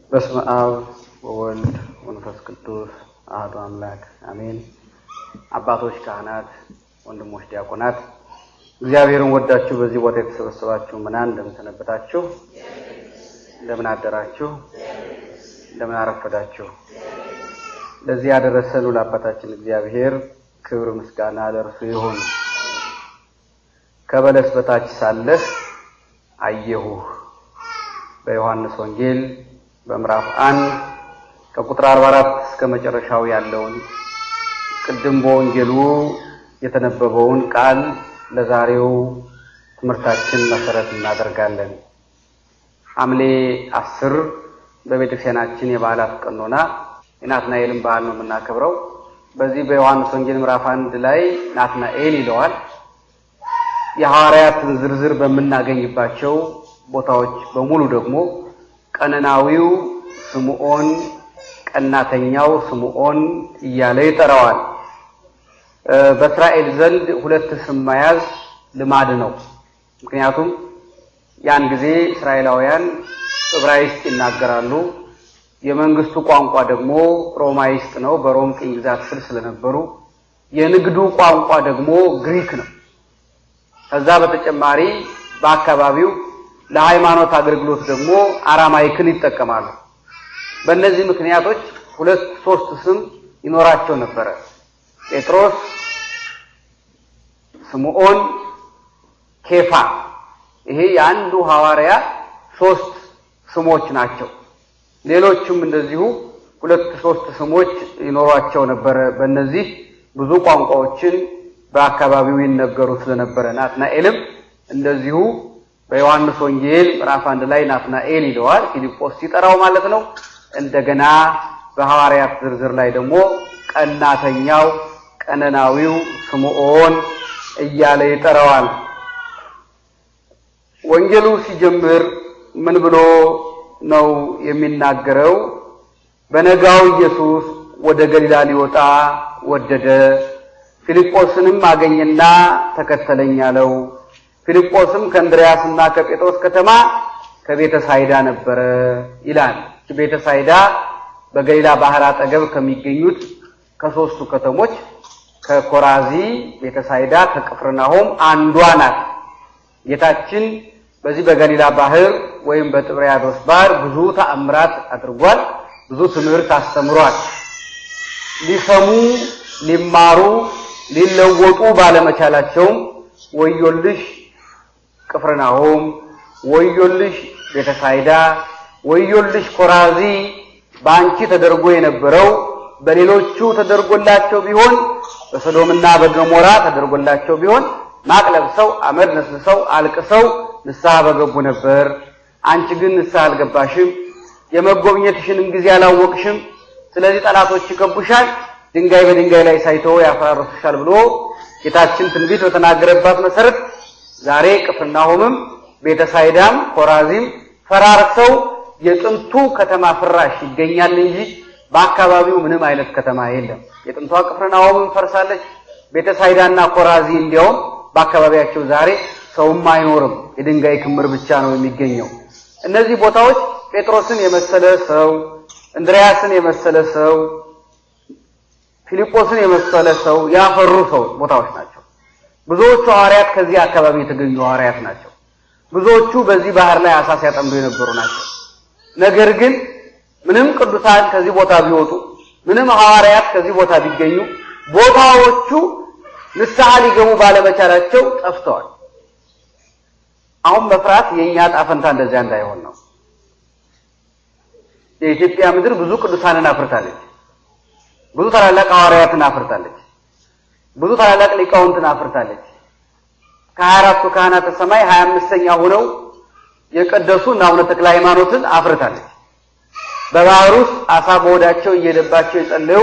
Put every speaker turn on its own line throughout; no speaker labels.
በስመ አብ ወወልድ ወመንፈስ ቅዱስ አሐዱ አምላክ አሜን። አባቶች ካህናት፣ ወንድሞች ዲያቆናት፣ እግዚአብሔርን ወዳችሁ በዚህ ቦታ የተሰበሰባችሁ ምናን እንደምን ሰነበታችሁ? እንደምን አደራችሁ? እንደምን አረፈዳችሁ? ለዚህ ያደረሰን ለአባታችን እግዚአብሔር ክብር ምስጋና ለእርሱ ይሁን። ከበለስ በታች ሳለህ አየሁህ በዮሐንስ ወንጌል በምዕራፍ 1 ከቁጥር 44 እስከ መጨረሻው ያለውን ቅድም በወንጌሉ የተነበበውን ቃል ለዛሬው ትምህርታችን መሰረት እናደርጋለን። ሐምሌ 10 በቤተክርስቲያናችን የበዓላት ቀኖና የናትናኤልን በዓል ነው የምናከብረው። በዚህ በዮሐንስ ወንጌል ምዕራፍ 1 ላይ ናትናኤል ይለዋል። የሐዋርያትን ዝርዝር በመናገኝባቸው ቦታዎች በሙሉ ደግሞ ቀነናዊው ስምዖን፣ ቀናተኛው ስምዖን እያለ ይጠራዋል። በእስራኤል ዘንድ ሁለት ስም መያዝ ልማድ ነው። ምክንያቱም ያን ጊዜ እስራኤላውያን ዕብራይስጥ ይናገራሉ። የመንግስቱ ቋንቋ ደግሞ ሮማይስጥ ነው። በሮም ቅኝ ግዛት ስር ስለነበሩ የንግዱ ቋንቋ ደግሞ ግሪክ ነው። ከዛ በተጨማሪ በአካባቢው ለሃይማኖት አገልግሎት ደግሞ አራማይክን ይጠቀማሉ። በእነዚህ ምክንያቶች ሁለት ሶስት ስም ይኖራቸው ነበር። ጴጥሮስ፣ ስምዖን፣ ኬፋ። ይሄ የአንዱ ሐዋርያ ሶስት ስሞች ናቸው። ሌሎችም እንደዚሁ ሁለት ሶስት ስሞች ይኖራቸው ነበር። በእነዚህ ብዙ ቋንቋዎችን በአካባቢው ይነገሩ ስለነበረ ናትናኤልም እንደዚሁ በዮሐንስ ወንጌል ምዕራፍ 1 ላይ ናትናኤል ይለዋል። ፊልጶስ ሲጠራው ማለት ነው። እንደገና በሐዋርያት ዝርዝር ላይ ደግሞ ቀናተኛው ቀነናዊው ስምዖን እያለ ይጠራዋል። ወንጌሉ ሲጀምር ምን ብሎ ነው የሚናገረው? በነጋው ኢየሱስ ወደ ገሊላ ሊወጣ ወደደ። ፊልጶስንም አገኘና ተከተለኝ አለው። ፊልጶስም ከእንድርያስና ከጴጥሮስ ከተማ ከቤተ ሳይዳ ነበረ ይላል። ቤተ ሳይዳ በገሊላ ባህር አጠገብ ከሚገኙት ከሶስቱ ከተሞች ከኮራዚ፣ ቤተ ሳይዳ፣ ከቅፍርናሆም አንዷ ናት። ጌታችን በዚህ በገሊላ ባህር ወይም በጥብርያዶስ ባህር ብዙ ተአምራት አድርጓል። ብዙ ትምህርት አስተምሯል። ሊሰሙ ሊማሩ ሊለወጡ ባለመቻላቸው ወዮልሽ ቅፍርናሆም፣ ወዮልሽ ቤተ ሳይዳ፣ ወዮልሽ ኮራዚ፣ ባንቺ ተደርጎ የነበረው በሌሎቹ ተደርጎላቸው ቢሆን በሶዶምና በገሞራ ተደርጎላቸው ቢሆን ማቅ ለብሰው አመድ ነስንሰው አልቅሰው ንስሐ በገቡ ነበር። አንቺ ግን ንስሐ አልገባሽም፣ የመጎብኘትሽንም ጊዜ አላወቅሽም። ስለዚህ ጠላቶች ይከቡሻል፣ ድንጋይ በድንጋይ ላይ ሳይተው ያፈራርሱሻል ብሎ ጌታችን ትንቢት በተናገረባት መሰረት ዛሬ ቅፍርናሆምም ቤተ ሳይዳም ኮራዚም ፈራርሰው የጥንቱ ከተማ ፍራሽ ይገኛል እንጂ በአካባቢው ምንም አይነት ከተማ የለም። የጥንቷ ቅፍርናሆምም ፈርሳለች። ቤተ ሳይዳና ኮራዚ እንዲያውም በአካባቢያቸው ዛሬ ሰውም አይኖርም፣ የድንጋይ ክምር ብቻ ነው የሚገኘው። እነዚህ ቦታዎች ጴጥሮስን የመሰለ ሰው፣ እንድርያስን የመሰለ ሰው፣ ፊልጶስን የመሰለ ሰው ያፈሩ ሰው ቦታዎች ናቸው። ብዙዎቹ ሐዋርያት ከዚህ አካባቢ የተገኙ ሐዋርያት ናቸው። ብዙዎቹ በዚህ ባህር ላይ አሳ ሲያጠምዱ የነበሩ ናቸው። ነገር ግን ምንም ቅዱሳን ከዚህ ቦታ ቢወጡ፣ ምንም ሐዋርያት ከዚህ ቦታ ቢገኙ ቦታዎቹ ንስሐ ሊገቡ ባለመቻላቸው ጠፍተዋል። አሁን መፍራት የኛ ጣፈንታ እንደዚያ እንዳይሆን ነው። የኢትዮጵያ ምድር ብዙ ቅዱሳንን አፍርታለች። ብዙ ታላላቅ ሐዋርያትን አፍርታለች። ብዙ ታላላቅ ሊቃውንትን አፍርታለች። ከ24ቱ ካህናተ ሰማይ 25ኛ ሆነው የቀደሱ አቡነ ተክለ ሃይማኖትን አፍርታለች። በባህር ውስጥ አሳ በሆዳቸው እየደባቸው የጸለዩ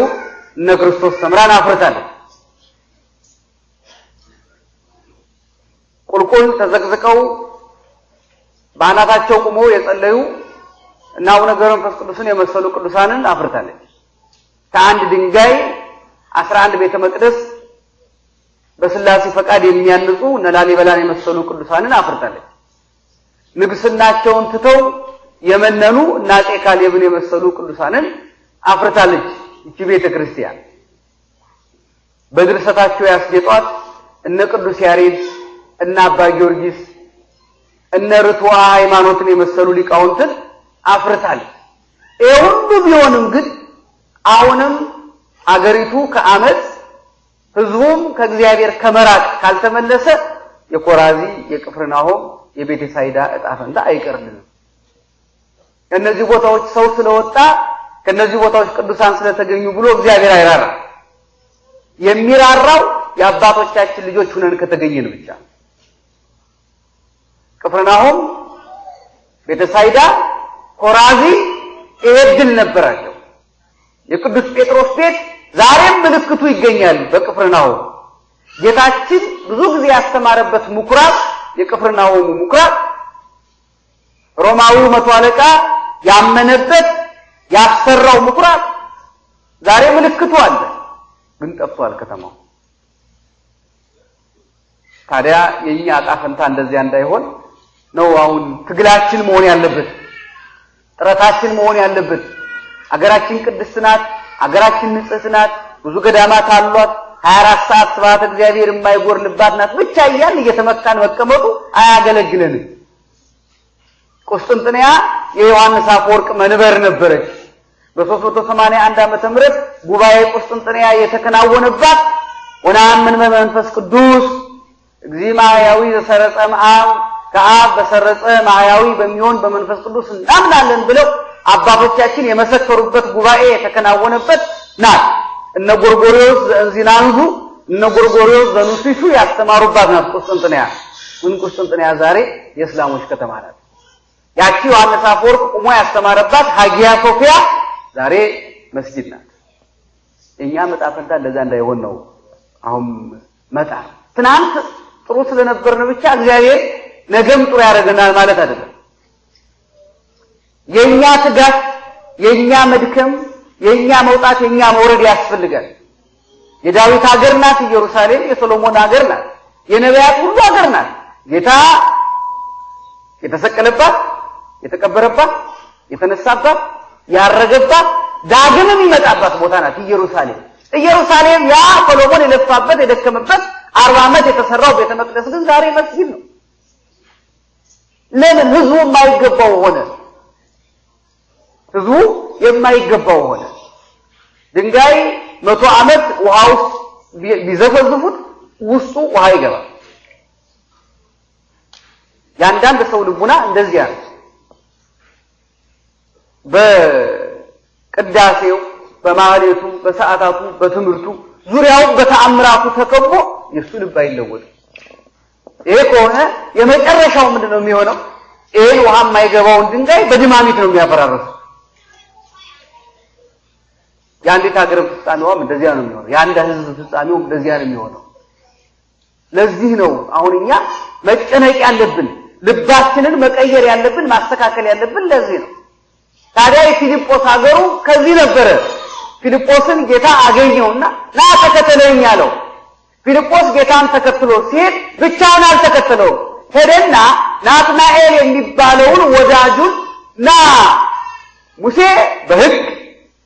እነ ክርስቶስ ሰምራን አፍርታለች። ቁልቁል ተዘቅዝቀው በአናታቸው ቆመው የጸለዩ እና አቡነ ገብረ መንፈስ ቅዱስን የመሰሉ ቅዱሳንን አፍርታለች። ከአንድ ድንጋይ 11 ቤተ መቅደስ በስላሴ ፈቃድ የሚያንጹ እነ ላሊበላን የመሰሉ ቅዱሳንን አፍርታለች። ንግስናቸውን ትተው የመነኑ እና አፄ ካሌብን የመሰሉ ቅዱሳንን አፍርታለች እቺ ቤተክርስቲያን። በድርሰታቸው ያስጌጧት እነ ቅዱስ ያሬድ እና አባ ጊዮርጊስ እነ ርቱዐ ሃይማኖትን የመሰሉ ሊቃውንትን አፍርታለች። ሁሉ ቢሆንም ግን አሁንም አገሪቱ ከአመጽ ህዝቡም ከእግዚአብሔር ከመራቅ ካልተመለሰ የኮራዚ የቅፍርናሆም የቤተሳይዳ ዕጣ ፈንታ አይቀርልንም። ከነዚህ ቦታዎች ሰው ስለወጣ ከነዚህ ቦታዎች ቅዱሳን ስለተገኙ ብሎ እግዚአብሔር አይራራ። የሚራራው የአባቶቻችን ልጆች ሆነን ከተገኘን ብቻ። ቅፍርናሆም ቤተሳይዳ ኮራዚ እድል ነበራቸው። የቅዱስ ጴጥሮስ ቤት ዛሬም ምልክቱ ይገኛል በቅፍርናሆም። ጌታችን ብዙ ጊዜ ያስተማረበት ምኩራብ የቅፍርናሆም ምኩራብ ሮማዊው መቶ አለቃ ያመነበት ያሰራው ምኩራብ ዛሬ ምልክቱ አለ፣ ግን ጠፍቷል ከተማው። ታዲያ የኛ ዕጣ ፈንታ እንደዚያ እንዳይሆን ነው አሁን ትግላችን መሆን ያለበት፣ ጥረታችን መሆን ያለበት። አገራችን ቅድስት ናት፣ አገራችን ንጽሕት ናት፣ ብዙ ገዳማት አሏት፣ 24 ሰዓት ስብሐተ እግዚአብሔር የማይጎርልባት ናት ብቻ እያልን እየተመካን መቀመጡ አያገለግለንም። ቁስጥንጥንያ የዮሐንስ አፈወርቅ መንበር ነበረች። በ381 ዓመተ ምህረት ጉባኤ ቁስጥንጥንያ የተከናወነባት ወነአምን በመንፈስ ቅዱስ እግዚእ ማሕያዊ ዘሰረጸ እምአብ ከአብ በሰረጸ ማሕያዊ በሚሆን በመንፈስ ቅዱስ እናምናለን ብለው አባቶቻችን የመሰከሩበት ጉባኤ የተከናወነበት ናት። እነ ጎርጎርዮስ ዘእንዚናንዙ እነ ጎርጎርዮስ ዘኑሲሱ ያስተማሩባት ናት ቁስጥንጥንያ። ምን ቁስጥንጥንያ ዛሬ የእስላሞች ከተማ ናት። ያቺ ዮሐንስ አፈወርቅ ቆሞ ያስተማረባት ሃጊያ ሶፊያ ዛሬ መስጊድ ናት። እኛ ዕጣ ፈንታ እንደዛ እንዳይሆን ነው አሁን መጣ። ትናንት ጥሩ ስለነበርን ብቻ እግዚአብሔር ነገም ጥሩ ያደርገናል ማለት አይደለም። የኛ ትጋት የኛ መድከም የኛ መውጣት የኛ መውረድ ያስፈልጋል። የዳዊት ሀገር ናት ኢየሩሳሌም፣ የሶሎሞን ሀገር ናት፣ የነቢያት ሁሉ ሀገር ናት። ጌታ የተሰቀለባት የተቀበረባት የተነሳባት ያረገባት ዳግም የሚመጣባት ቦታ ናት ኢየሩሳሌም። ኢየሩሳሌም ያ ሶሎሞን የለፋበት የደከመበት 40 ዓመት የተሰራው ቤተ መቅደስ ግን ዛሬ መስጊድ ነው። ለምን? ህዝቡ የማይገባው ሆነ። ህዝቡ የማይገባው ሆነ። ድንጋይ 100 ዓመት ውሃ ውስጥ ቢዘፈዝፉት ውስጡ ውሃ ይገባል። ያንዳንድ ሰው ልቡና እንደዚያ ነው። በቅዳሴው በማህሌቱ በሰዓታቱ በትምህርቱ ዙሪያው በተአምራቱ ተከቦ የሱ ልብ አይለወጥም። ይሄ ከሆነ የመጨረሻው ምንድነው የሚሆነው? ይሄን ውሃ የማይገባውን ድንጋይ በድማሚት ነው የሚያፈራርሰው። ያንዲት ሀገር ፍጻሜዋም እንደዚያ ነው የሚሆነው። ያንድ ህዝብ ፍጻሜው እንደዚያ ነው የሚሆነው። ለዚህ ነው አሁን እኛ መጨነቅ ያለብን፣ ልባችንን መቀየር ያለብን፣ ማስተካከል ያለብን ለዚህ ነው። ታዲያ የፊልጶስ ሀገሩ ከዚህ ነበረ። ፊልጶስን ጌታ አገኘውና ና ተከተለኝ አለው። ፊልጶስ ጌታን ተከትሎ ሲሄድ ብቻውን አልተከተለውም። ሄደና ናትናኤል የሚባለውን ወዳጁን ና ሙሴ በሕግ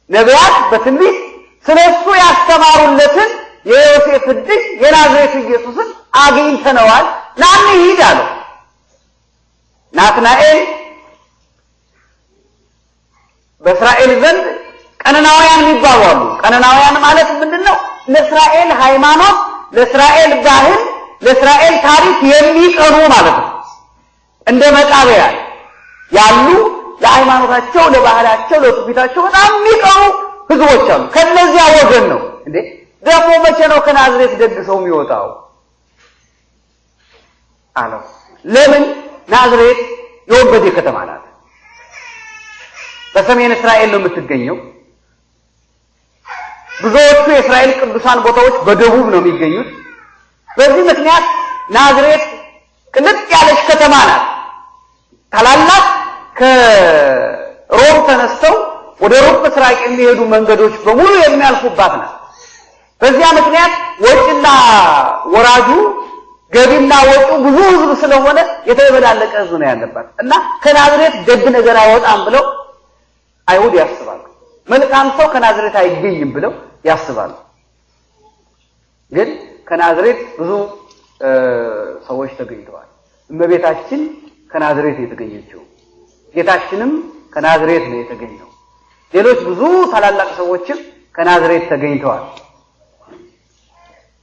ነቢያት በትንቢት ስለሱ ያስተማሩለትን የዮሴፍ ልጅ የናዝሬቱ ኢየሱስን አግኝተነዋል፣ ና እንሂድ አለው። ናትናኤል በእስራኤል ዘንድ ቀነናውያን የሚባሉ አሉ። ቀነናውያን ማለት ምንድነው? ለእስራኤል ሃይማኖት፣ ለእስራኤል ባህል፣ ለእስራኤል ታሪክ የሚቀኑ ማለት ነው። እንደ መቃብያን ያሉ ለሃይማኖታቸው፣ ለባህላቸው፣ ለትውፊታቸው በጣም የሚቀኑ ህዝቦች አሉ። ከነዚያ ወገን ነው እንዴ። ደግሞ መቼ ነው ከናዝሬት ደግሰው የሚወጣው አለው። ለምን? ናዝሬት የወንበዴ ከተማ ናት። በሰሜን እስራኤል ነው የምትገኘው። ብዙዎቹ የእስራኤል ቅዱሳን ቦታዎች በደቡብ ነው የሚገኙት። በዚህ ምክንያት ናዝሬት ቅልጥ ያለች ከተማ ናት። ታላላቅ ከሮም ተነስተው ወደ ሩቅ ምስራቅ የሚሄዱ መንገዶች በሙሉ የሚያልፉባት ናት። በዚያ ምክንያት ወጭና ወራጁ ገቢና ወጪው ብዙ ህዝብ ስለሆነ የተበላለቀ ህዝብ ነው ያለበት እና ከናዝሬት ደግ ነገር አይወጣም ብለው አይሁድ ያስባሉ። መልካም ሰው ከናዝሬት አይገኝም ብለው ያስባሉ። ግን ከናዝሬት ብዙ ሰዎች ተገኝተዋል። እመቤታችን ከናዝሬት የተገኘችው፣ ጌታችንም ከናዝሬት ነው የተገኘው። ሌሎች ብዙ ታላላቅ ሰዎችም ከናዝሬት ተገኝተዋል።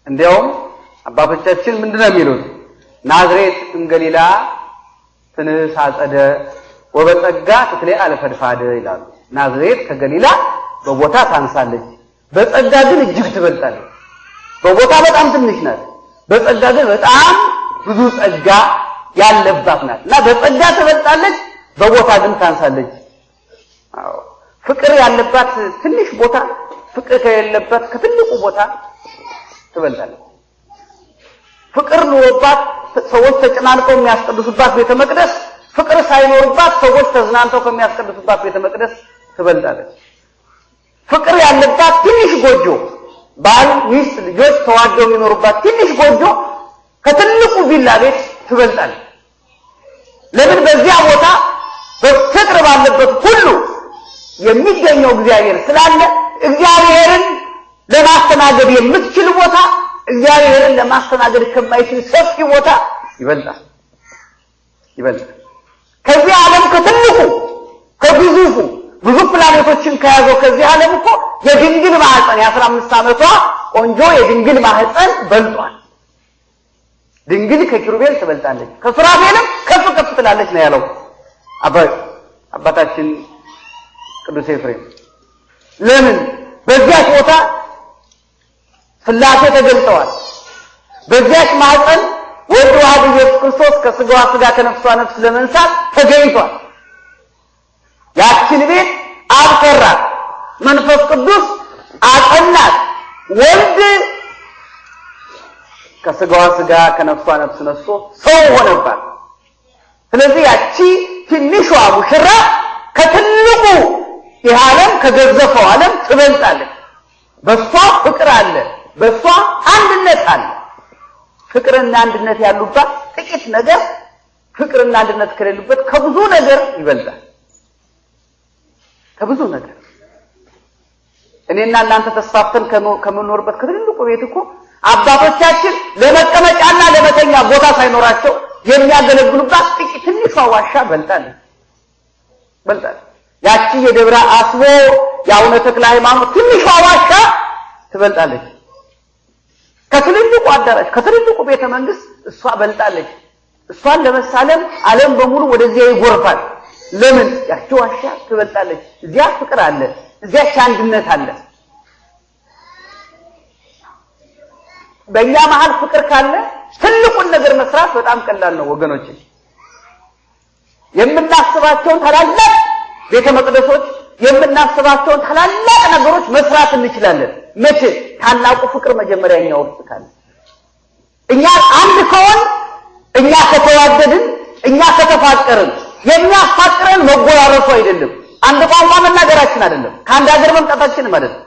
እንዲያውም አባቶቻችን ምንድነው የሚሉት? ናዝሬት እንገሊላ ትንስ አጸደ ወበጸጋ ትትለይ አለፈድፋደ ይላሉ። ናዝሬት ከገሊላ በቦታ ታንሳለች፣ በጸጋ ግን እጅግ ትበልጣለች። በቦታ በጣም ትንሽ ናት፣ በጸጋ ግን በጣም ብዙ ጸጋ ያለባት ናት እና በጸጋ ትበልጣለች፣ በቦታ ግን ታንሳለች። አዎ ፍቅር ያለባት ትንሽ ቦታ ፍቅር ከሌለበት ከትልቁ ቦታ ትበልጣለች። ፍቅር ኖሮባት ሰዎች ተጨናንቀው የሚያስቀድሱባት ቤተ መቅደስ ፍቅር ሳይኖርባት ሰዎች ተዝናንተው ከሚያስቀድሱባት ቤተ መቅደስ ትበልጣለች። ፍቅር ያለባት ትንሽ ጎጆ ባል ሚስት ልጆች ተዋደው የሚኖሩባት ትንሽ ጎጆ ከትልቁ ቪላ ቤት ትበልጣለች። ለምን? በዚያ ቦታ በፍቅር ባለበት ሁሉ የሚገኘው እግዚአብሔር ስላለ እግዚአብሔርን ለማስተናገድ የምትችል ቦታ እግዚአብሔርን ለማስተናገድ ከማይችል ሰፊ ቦታ ይበልጣል። ከዚህ ዓለም ከትልቁ ከግዙፉ ብዙ ፕላኔቶችን ከያዘው ከዚህ ዓለም እኮ የድንግል ማህፀን የ15 ዓመቷ ቆንጆ የድንግል ማህፀን በልጧል። ድንግል ከኪሩቤል ትበልጣለች፣ ከሱራፌልም ከፍ ከፍ ትላለች ነው ያለው አባታችን ቅዱስ ኤፍሬም። ለምን? በዚያች ቦታ ስላሴ ተገልጠዋል። በዚያች ማህፀን ወልድ ዋህድ ኢየሱስ ክርስቶስ ከስጋዋ ስጋ ከነፍሷ ነፍስ ለመንሳት ተገኝቷል። ያችን ቤት አብ ሰራት፣ መንፈስ ቅዱስ አጸናት፣ ወልድ ከስጋዋ ስጋ ከነፍሷ ነፍስ ነስቶ ሰው ሆነባት። ስለዚህ ያቺ ትንሿ ሙሽራ ከትልቁ የዓለም ከገዘፈው ዓለም ትበልጣለች። በሷ ፍቅር አለ፣ በሷ አንድነት አለ። ፍቅርና አንድነት ያሉባት ጥቂት ነገር ፍቅርና አንድነት ከሌሉበት ከብዙ ነገር ይበልጣል። ከብዙ ነገር እኔና እናንተ ተስፋፍተን ከምንኖርበት ከትልቁ ቤት እኮ አባቶቻችን ለመቀመጫና ለመተኛ ቦታ ሳይኖራቸው የሚያገለግሉባት ጥቂት ትንሿ ዋሻ በልጣለች። ያቺ የደብረ አስቦ የአቡነ ተክለ ሃይማኖት ትንሿ ዋሻ ትበልጣለች። ከትልቁ አዳራሽ ከትልቁ ቤተ መንግስት እሷ በልጣለች። እሷን ለመሳለም ዓለም በሙሉ ወደዚያ ይጎርፋል። ለምን? ያቺ ዋሻ ትበልጣለች። እዚያ ፍቅር አለ፣ እዚያ አንድነት አለ። በእኛ መሃል ፍቅር ካለ ትልቁን ነገር መስራት በጣም ቀላል ነው ወገኖች። የምናስባቸውን ታላላቅ ቤተ መቅደሶች የምናስባቸውን ታላላቅ ነገሮች መስራት እንችላለን። መቼ? ታላቁ ፍቅር መጀመሪያኛ ውስጥ ካለ እኛ አንድ ከሆን እኛ ከተዋደድን እኛ ከተፋቀርን የሚያፋቅረን መጎራረሱ አይደለም፣ አንድ ቋንቋ መናገራችን አይደለም፣ ከአንድ ሀገር መምጣታችን ማለት ነው፣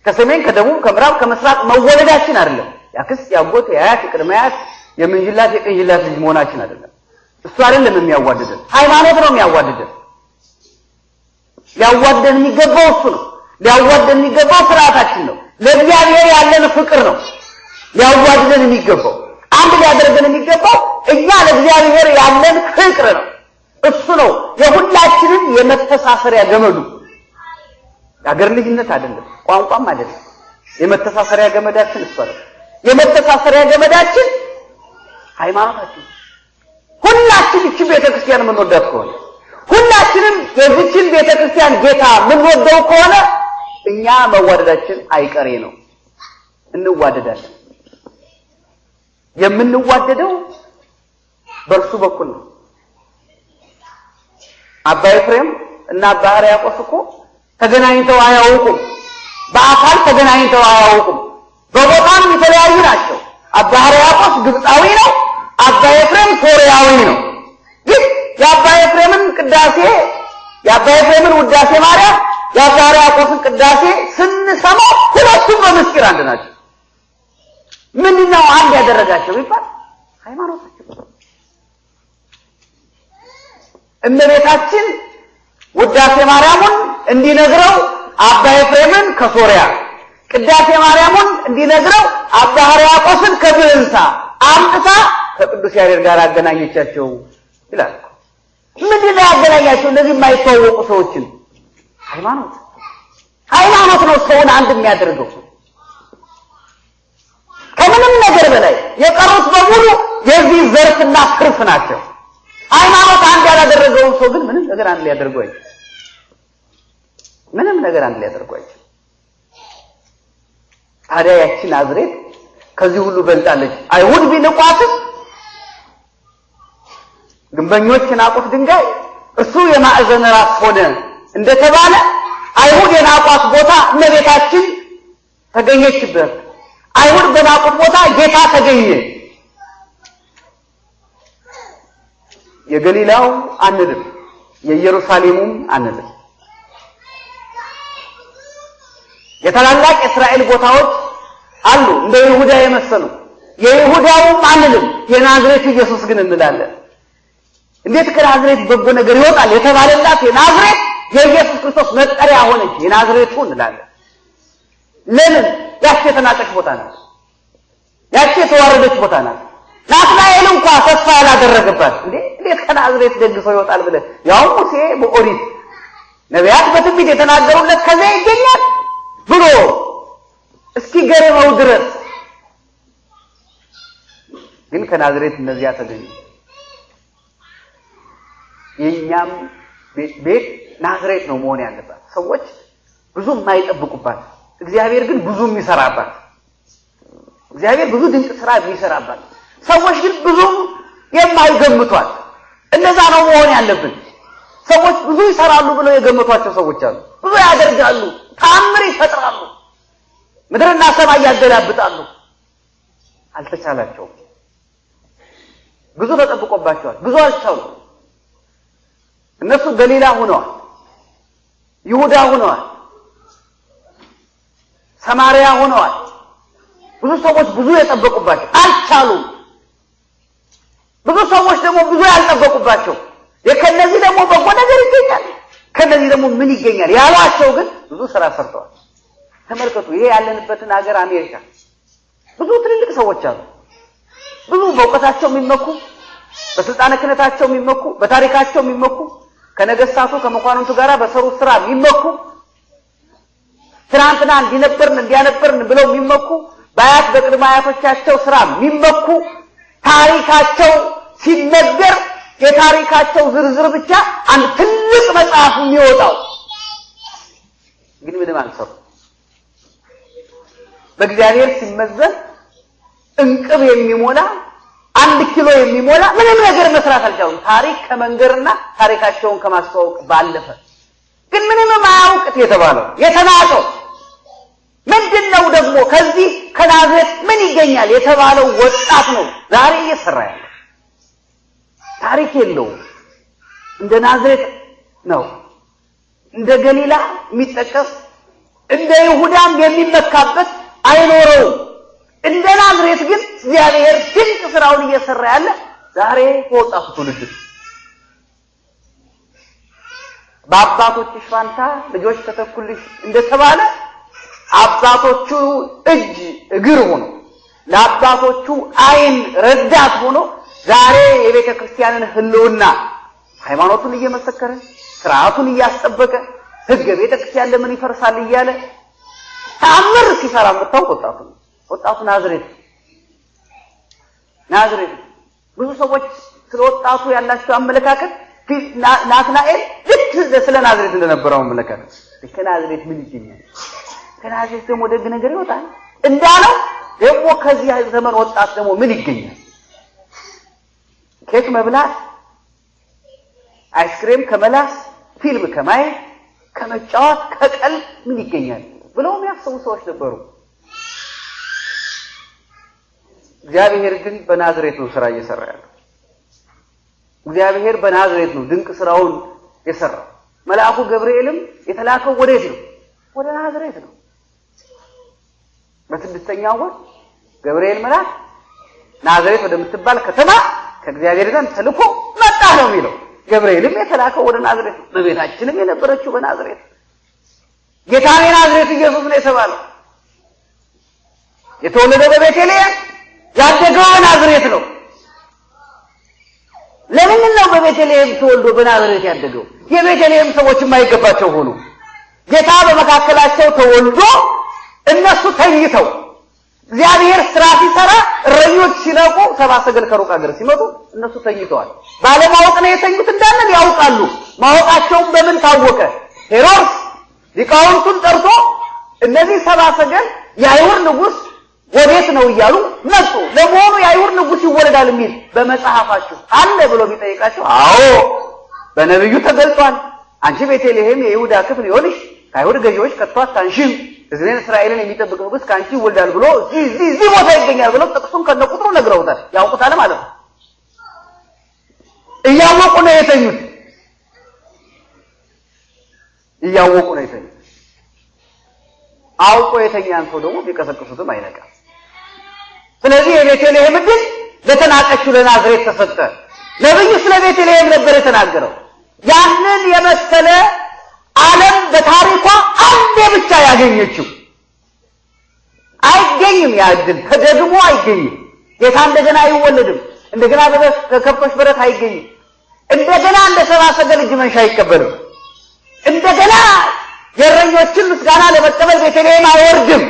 ከሰሜን ከደቡብ ከምዕራብ ከምስራቅ መወለዳችን አይደለም፣ ያክስ ያጎት ያያት ቅድማያት የምንጅላት የቅንጅላት ልጅ መሆናችን አይደለም። እሱ አይደለም የሚያዋድደን፣ ሃይማኖት ነው የሚያዋድደን። ሊያዋደን የሚገባው እሱ ነው። ሊያዋደን የሚገባው ስርዓታችን ነው። ለእግዚአብሔር ያለን ፍቅር ነው ሊያዋድደን የሚገባው። አንድ ሊያደርገን የሚገባው እኛ ለእግዚአብሔር ያለን ፍቅር ነው። እሱ ነው የሁላችንም የመተሳሰሪያ ገመዱ። የአገር ልጅነት አይደለም፣ ቋንቋም አይደለም። የመተሳሰሪያ ገመዳችን እሱ ነው። የመተሳሰሪያ ገመዳችን ሃይማኖታችን። ሁላችን እቺ ቤተክርስቲያን የምንወዳት ከሆነ ሁላችንም የዚችን ቤተክርስቲያን ጌታ የምንወደው ከሆነ እኛ መዋደዳችን አይቀሬ ነው። እንዋደዳለን። የምንዋደደው በእርሱ በኩል ነው። አባ ኤፍሬም እና አባ ሕርያቆስ እኮ ተገናኝተው አያውቁም። በአካል ተገናኝተው አያውቁም። በቦታም የተለያዩ ናቸው። አባ ሕርያቆስ ግብፃዊ ነው፣ አባ ኤፍሬም ሶርያዊ ነው። ግን የአባ ኤፍሬምን ቅዳሴ የአባ ኤፍሬምን ውዳሴ ማርያም የአባ ሕርያቆስን ቅዳሴ ስንሰማ ሁለቱም በምስጢር አንድ ናቸው። ምንድነው አንድ ያደረጋቸው ቢባል ሃይማኖታቸው። እመቤታችን ውዳሴ ማርያምን እንዲነግረው አባ ኤፍሬምን ከሶሪያ፣ ቅዳሴ ማርያምን እንዲነግረው አባ ሕርያቆስን ከብህንሳ አምጥታ ከቅዱስ ያሬድ ጋር አገናኘቻቸው ይላል። ምንድነው ያገናኛቸው? እነዚህ የማይተዋወቁ ሰዎችን ሃይማኖት ነው ሰውን አንድ የሚያደርገው ከምንም ነገር በላይ። የቀሩት በሙሉ የዚህ ዘርፍና ትርፍ ናቸው። ሃይማኖት አንድ ያላደረገው ሰው ግን ምንም ነገር አንድ ሊያደርገው አይችልም። ታዲያ ያቺ ናዝሬት ከዚህ ሁሉ በልጣለች። አይሁድ ቢንቋትም ግንበኞች የናቁት ድንጋይ እሱ የማዕዘን ራስ ሆነ እንደተባለ አይሁድ የናቋት ቦታ እመቤታችን ተገኘችበት። አይሁድ በናቁት ቦታ ጌታ ተገኘ። የገሊላው አንልም፣ የኢየሩሳሌሙም አንልም። የታላላቅ እስራኤል ቦታዎች አሉ እንደ ይሁዳ የመሰሉ። የይሁዳውም አንልም፣ የናዝሬቱ ኢየሱስ ግን እንላለን። እንዴት ከናዝሬት በጎ ነገር ይወጣል የተባለላት የናዝሬት የኢየሱስ ክርስቶስ መጠሪያ ሆነች። የናዝሬቱ እንላለን። ለምን? ያቺ የተናቀች ቦታ ናት። ያቺ የተዋረደች ቦታ ናት። ናትናኤል እንኳን ተስፋ ያላደረገባት እንዴት ከናዝሬት ደግሶ ይወጣል ብለ ያው ሙሴ በኦሪት ነቢያት በትንቢት የተናገሩለት ከዚያ ይገኛል ብሎ እስኪ ገረመው ድረስ ግን ከናዝሬት እነዚያ ተገኙ። የኛም ቤት ናዝሬት ነው መሆን ያለባት። ሰዎች ብዙ የማይጠብቁባት፣ እግዚአብሔር ግን ብዙ የሚሰራባት፣ እግዚአብሔር ብዙ ድንቅ ስራ የሚሰራባት፣ ሰዎች ግን ብዙ የማይገምቷት እንደዛ ነው መሆን ያለብን። ሰዎች ብዙ ይሰራሉ ብለው የገመቷቸው ሰዎች አሉ። ብዙ ያደርጋሉ፣ ታምር ይፈጥራሉ፣ ምድርና ሰማይ ያገላብጣሉ። አልተቻላቸውም። ብዙ ተጠብቆባቸዋል፣ ብዙ አልቻሉም። እነሱ ገሊላ ሆነዋል፣ ይሁዳ ሆነዋል፣ ሰማርያ ሆነዋል። ብዙ ሰዎች ብዙ የጠበቁባቸው አልቻሉም። ብዙ ሰዎች ደግሞ ብዙ ያልጠበቁባቸው የከነዚህ ደግሞ በጎ ነገር ይገኛል፣ ከነዚህ ደግሞ ምን ይገኛል ያሏቸው ግን ብዙ ስራ ሰርተዋል። ተመልከቱ፣ ይሄ ያለንበትን ሀገር አሜሪካ ብዙ ትልልቅ ሰዎች አሉ። ብዙ በእውቀታቸው የሚመኩ፣ በስልጣነ ክህነታቸው የሚመኩ፣ በታሪካቸው የሚመኩ፣ ከነገስታቱ ከመኳንንቱ ጋር በሰሩት ስራ የሚመኩ፣ ትናንትና እንዲነበርን ብለው የሚመኩ፣ በአያት በቅድመ አያቶቻቸው ስራ የሚመኩ፣ ታሪካቸው ሲነገር የታሪካቸው ዝርዝር ብቻ አንድ ትልቅ መጽሐፍ የሚወጣው ግን ምንም አልሰሩ። በእግዚአብሔር ሲመዘን እንቅብ የሚሞላ 1 ኪሎ የሚሞላ ምንም ነገር መስራት አልቻሉም። ታሪክ ከመንገርና ታሪካቸውን ከማስተዋወቅ ባለፈ ግን ምንም ማያውቅት የተባለው የተናቀው ምንድነው? ደግሞ ከዚህ ከናዝሬት ምን ይገኛል የተባለው ወጣት ነው ዛሬ እየሰራ ያለው። ታሪክ የለውም። እንደ ናዝሬት ነው፣ እንደ ገሊላ የሚጠቀስ እንደ ይሁዳም የሚመካበት አይኖረውም። እንደ ናዝሬት ግን እግዚአብሔር ድንቅ ስራውን እየሰራ ያለ ዛሬ ወጣቱ ትውልድ በአባቶችሽ ፋንታ ልጆች ተተኩልሽ እንደተባለ አባቶቹ እጅ እግር ሆኖ ለአባቶቹ አይን ረዳት ሆኖ ዛሬ የቤተ ክርስቲያንን ህልውና ሃይማኖቱን እየመሰከረ ስርዓቱን እያስጠበቀ ህገ ቤተ ክርስቲያን ለምን ይፈርሳል እያለ ታምር ሲሰራ መጣው ወጣቱ ናዝሬት ብዙ ሰዎች ስለ ወጣቱ ያላቸው አመለካከት ናትናኤል ልክ ስለ ናዝሬት እንደነበረው አመለካከት ከናዝሬት ምን ይገኛል? ከናዝሬት ደግሞ ደግ ነገር ይወጣል እንዳለው ደግሞ ከዚህ ዘመን ወጣት ደግሞ ምን ይገኛል? ኬክ መብላት፣ አይስክሬም ከመላስ፣ ፊልም ከማየት፣ ከመጫወት፣ ከቀልድ ምን ይገኛል ብለው የሚያስቡ ሰዎች ነበሩ። እግዚአብሔር ግን በናዝሬት ነው ስራ እየሰራ ያለው። እግዚአብሔር በናዝሬት ነው ድንቅ ስራውን የሰራው። መልአኩ ገብርኤልም የተላከው ወዴት ነው? ወደ ናዝሬት ነው። በስድስተኛው ወር ገብርኤል መልአክ ናዝሬት ወደምትባል ከተማ ከእግዚአብሔር ዘንድ ተልኮ መጣ ነው የሚለው። ገብርኤልም የተላከው ወደ ናዝሬት ነው። በቤታችንም የነበረችው በናዝሬት ጌታዬ ናዝሬት ኢየሱስ ነው የተባለው። የተወለደው በቤተልሔም ያደገው በናዝሬት ነው። ለምን ነው በቤተልሔም ተወልዶ በናዝሬት ያደገው? የቤተልሔም ሰዎች የማይገባቸው ሆኑ። ጌታ በመካከላቸው ተወልዶ እነሱ ተኝተው እግዚአብሔር ስራ ሲሰራ እረኞች ሲነቁ ሰብአ ሰገል ከሩቅ ሀገር ሲመጡ እነሱ ተኝተዋል። ባለማወቅ ነው የተኙት እንዳለን ያውቃሉ። ማወቃቸውም በምን ታወቀ? ሄሮድስ ሊቃውንቱን ጠርቶ እነዚህ ሰብአ ሰገል የአይሁድ ንጉስ ወዴት ነው እያሉ መጡ። ለመሆኑ የአይሁድ ንጉስ ይወለዳል የሚል በመጽሐፋችሁ አለ ብሎ ቢጠይቃቸው አዎ በነብዩ ተገልጿል። አንቺ ቤተልሔም የይሁዳ ክፍል ይሆንሽ ከአይሁድ ገዢዎች ከቶ አታንሺም፣ ሕዝቤን እስራኤልን የሚጠብቅ ንጉስ ካንቺ ይወልዳል ብሎ እዚህ ቦታ ይገኛል ብሎ ጥቅሱን ከነቁጥሩ ነግረውታል። ያውቁታል ማለት ነው። እያወቁ ነው የተኙት። እያወቁ ነው የተኙት። አውቆ የተኛን ሰው ደግሞ ቢቀሰቅሱትም አይነቃም። ስለዚህ የቤተልሔም ዕድል ለተናቀችው ለናዝሬት ተሰጠ። ነብዩ ስለ ቤተልሔም ነበር የተናገረው። ያንን የመሰለ ዓለም በታሪኳ አንዴ ብቻ ያገኘችው አይገኝም። ያ ዕድል ተደግሞ አይገኝም። ጌታ እንደገና አይወለድም። እንደገና በከብቶች በረት አይገኝም። እንደገና እንደ ሰብአ ሰገል እጅ መንሻ አይቀበልም። እንደገና የእረኞችን ምስጋና ለመቀበል ቤተልሔም አይወርድም።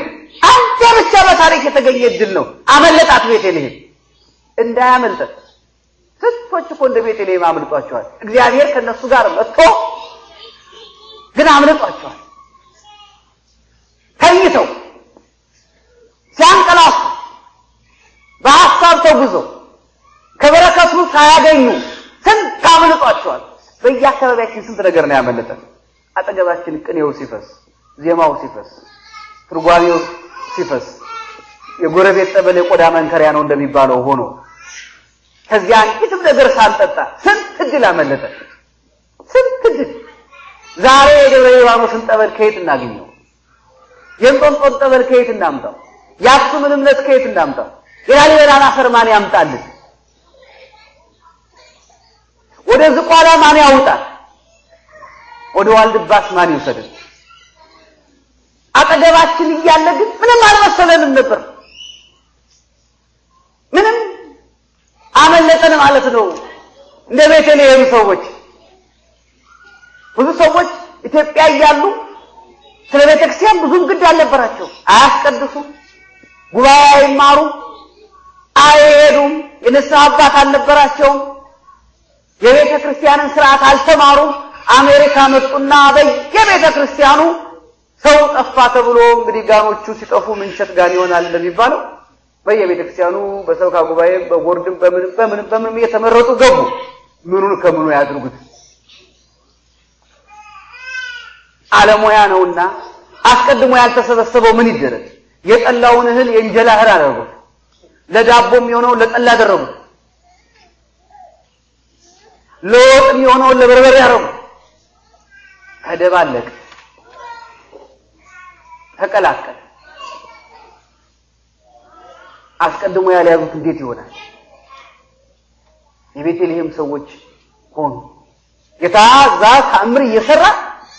አንዴ ብቻ በታሪክ የተገኘ ዕድል ነው። አመለጣት ቤተልሔም። እንዳያመልጣት ስንቶች እኮ እንደ ቤተልሔም አምልጧቸዋል። እግዚአብሔር ከነሱ ጋር መጥቶ ግን አምልጧቸዋል። ተኝተው ሲያንቀላፉ በሐሳብ ተጉዘው ከበረከቱ ሳያገኙ ስንት አምልጧቸዋል። በየአካባቢያችን ስንት ነገር ነው ያመለጠን። አጠገባችን ቅኔው ሲፈስ፣ ዜማው ሲፈስ፣ ትርጓሜው ሲፈስ የጎረቤት ጠበል የቆዳ መንከሪያ ነው እንደሚባለው ሆኖ ከዚያ አንዲትም ነገር ሳንጠጣ ስንት ዕድል አመለጠ። ስንት ዕድል። ዛሬ የደብረ ሊባኖስን ጠበል ከየት እናገኘው? የእንጦንጦን ጠበል ከየት እናምጣው? የአክሱምን እምነት ከየት እናምጣው? የላሊበላን አፈር ማን ያምጣልን? ወደ ዝቋላ ማን ያውጣል? ወደ ዋልድባስ ማን ይወሰድን? አጠገባችን እያለ ግን ምንም አልመሰለንም ነበር። ምንም አመለጠን ማለት ነው። እንደ ቤተልሔም ሰዎች ብዙ ሰዎች ኢትዮጵያ እያሉ ስለ ቤተክርስቲያን ብዙም ግድ አልነበራቸው። አያስቀድሱም፣ ጉባኤ አይማሩ፣ አይሄዱም፣ የንስሐ አባት አልነበራቸውም፣ የቤተ ክርስቲያንን ስርዓት አልተማሩም። አሜሪካ መጡና በየቤተ ክርስቲያኑ ሰው ጠፋ ተብሎ እንግዲህ ጋኖቹ ሲጠፉ ምንቸት ጋን ይሆናል እንደሚባለው በየቤተ ክርስቲያኑ በሰብካ ጉባኤ በቦርድም በምንም እየተመረጡ ገቡ። ምኑን ከምኑ ያድርጉት? ዓለሙያ ነውና አስቀድሞ ያልተሰበሰበው ምን ይደረግ? የጠላውን እህል የእንጀላ እህል አደረጉት። ለዳቦም የሆነው ለጠላ አደረጉት። ለወጥም የሆነው ለበርበሬ አደረጉት። ተደባለቀ፣ ተቀላቀለ። አስቀድሞ ያልያዙት እንዴት ይሆናል? የቤተልሔም ሰዎች ሆኑ። ጌታ ዛት ተአምር እየሰራ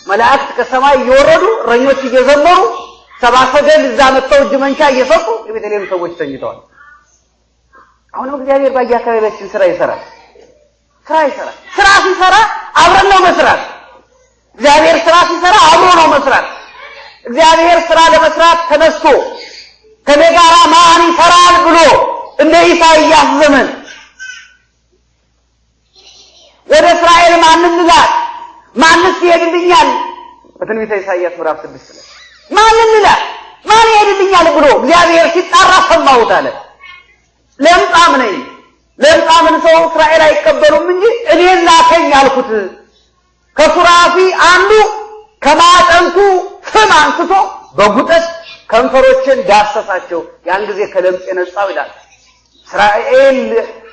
መላእክት ከሰማይ እየወረዱ እረኞች እየዘመሩ ሰብአ ሰገል እዛ መጥተው እጅ መንሻ እየሰጡ የቤተልሔም ሰዎች ተኝተዋል። አሁንም እግዚአብሔር በየአካባቢያችን ስራ ይሰራል። ስራ ሲሰራ አብረን ነው መስራት። እግዚአብሔር ስራ ሲሰራ አብሮ ነው መስራት። እግዚአብሔር ስራ ለመስራት ተነስቶ ከኔ ጋር ማን ይሰራል ብሎ እንደ ኢሳይያስ ዘመን ወደ እስራኤል ማንን ልላክ? ማንስ ይሄድልኛል? በትንቢተ ኢሳይያስ ምዕራፍ 6 ላይ ማንን ልላክ? ማን ይሄድልኛል ብሎ እግዚአብሔር ሲጣራ ሰማሁት አለ። ለምጻም ነኝ፣ ለምጻምን ሰው እስራኤል አይቀበሉም እንጂ እኔን ላከኝ አልኩት። ከሱራፊ አንዱ ከማጠንቱ ስም አንስቶ በጉጠት ከንፈሮችን ዳሰሳቸው። ያን ጊዜ ከለምጽ የነጻው ይላል። እስራኤል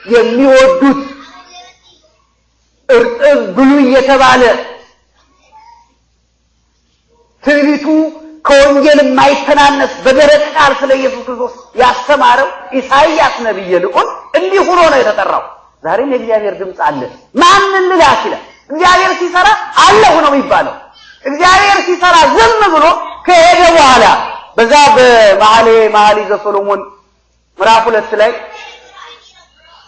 የሚወዱት እርጥብ ብሉይ የተባለ ትንቢቱ ከወንጌል የማይተናነስ በደረቅ ቃል ስለ ኢየሱስ ክርስቶስ ያስተማረው ኢሳይያስ ነብይ ልዑል እንዲህ ሆኖ ነው የተጠራው። ዛሬም የእግዚአብሔር ድምጽ አለ። ማንን ልላክ ይላል። እግዚአብሔር ሲሰራ አለሁ ነው የሚባለው። እግዚአብሔር ሲሰራ ዝም ብሎ ከሄደ በኋላ በዛ በመኃልየ ዘሰሎሞን ምዕራፍ 2 ላይ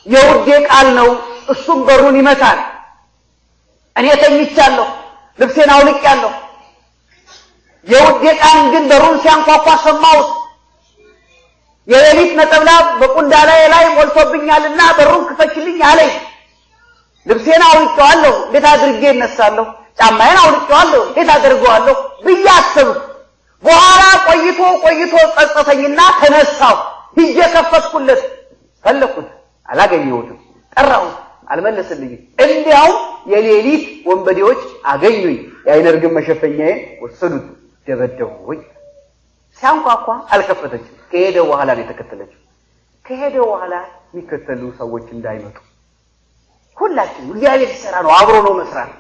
የውዴ ቃል ነው እሱም በሩን ይመታል። እኔ ተኝቻለሁ ልብሴን አውልቄያለሁ። የውዴ ቃል ግን በሩን ሲያንኳኳ ሰማሁት። የሌሊት ነጠብጣብ በቁንዳላዬ ላይ ሞልቶብኛልና በሩን ክፈችልኝ አለኝ። ልብሴን አውልቄዋለሁ እንዴት አድርጌ እነሳለሁ? ጫማዬን አውልቄዋለሁ እንዴት አደርገዋለሁ ብዬ አሰብኩ። በኋላ ቆይቶ ጸጸተኝና ተነሳሁ። ሂጄ ከፈትኩለት፣ ፈለኩት፣ አላገኘሁትም። ጠራሁት፣ አልመለሰልኝም። እንዲያው የሌሊት ወንበዴዎች አገኙኝ፣ የዓይነ ርግብ መሸፈኛዬን ወሰዱት፣ ደበደቡኝ። ሲያንኳኳ አልከፈተችም። ከሄደ በኋላ ነው የተከተለችው። ከሄደ በኋላ የሚከተሉ ሰዎች እንዳይመጡ ሁላችን እግዚአብሔር ሲሰራ ነው አብሮ ነው መስራት።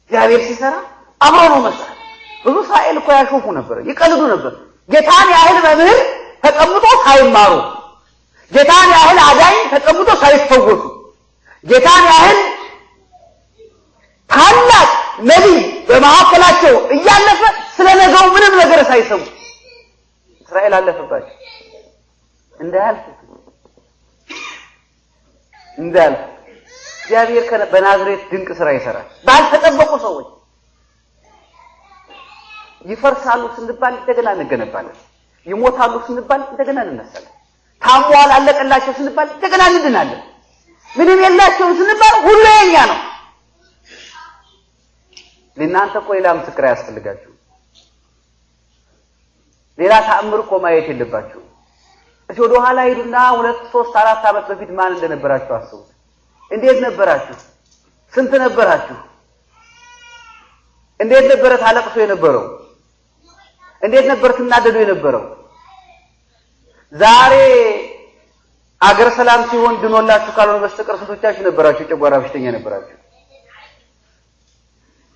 እግዚአብሔር ሲሰራ አብሮ ነው መስራት። ብዙ እስራኤል እኮ ያሾፉ ነበር፣ ይቀልዱ ነበር። ጌታን ያህል መምህር ተቀምጦ ሳይማሩ፣ ጌታን ያህል አዳኝ ተቀምጦ ሳይፈወሱ፣ ጌታን ያህል ታላቅ ነቢይ በመካከላቸው እያለፈ ስለነገው ምንም ነገር ሳይሰሙ እስራኤል አለፈባቸው። እንዳያልፍ እግዚአብሔር በናዝሬት ድንቅ ስራ ይሰራል። ባልተጠበቁ ሰዎች ይፈርሳሉ ስንባል እንደገና እንገነባለን። ይሞታሉ ስንባል እንደገና እንነሳለን። ታሟል አለቀላቸው ስንባል እንደገና እንድናለን። ምንም የላቸውም ስንባል ሁሉ የኛ ነው። ለእናንተ እኮ ሌላ ምስክር ያስፈልጋችሁ። ሌላ ተአምር እኮ ማየት የለባችሁ። እሺ ወደ ኋላ ሄዱና 2 3 4 ዓመት በፊት ማን እንደነበራችሁ አስቡት። እንዴት ነበራችሁ? ስንት ነበራችሁ? እንዴት ነበር ታለቅሱ የነበረው? እንዴት ነበር ትናደዱ የነበረው? ዛሬ አገር ሰላም ሲሆን ድኖላችሁ ካልሆነ በስተቀር ስንቶቻችሁ ነበራችሁ ጨጓራ በሽተኛ ነበራችሁ?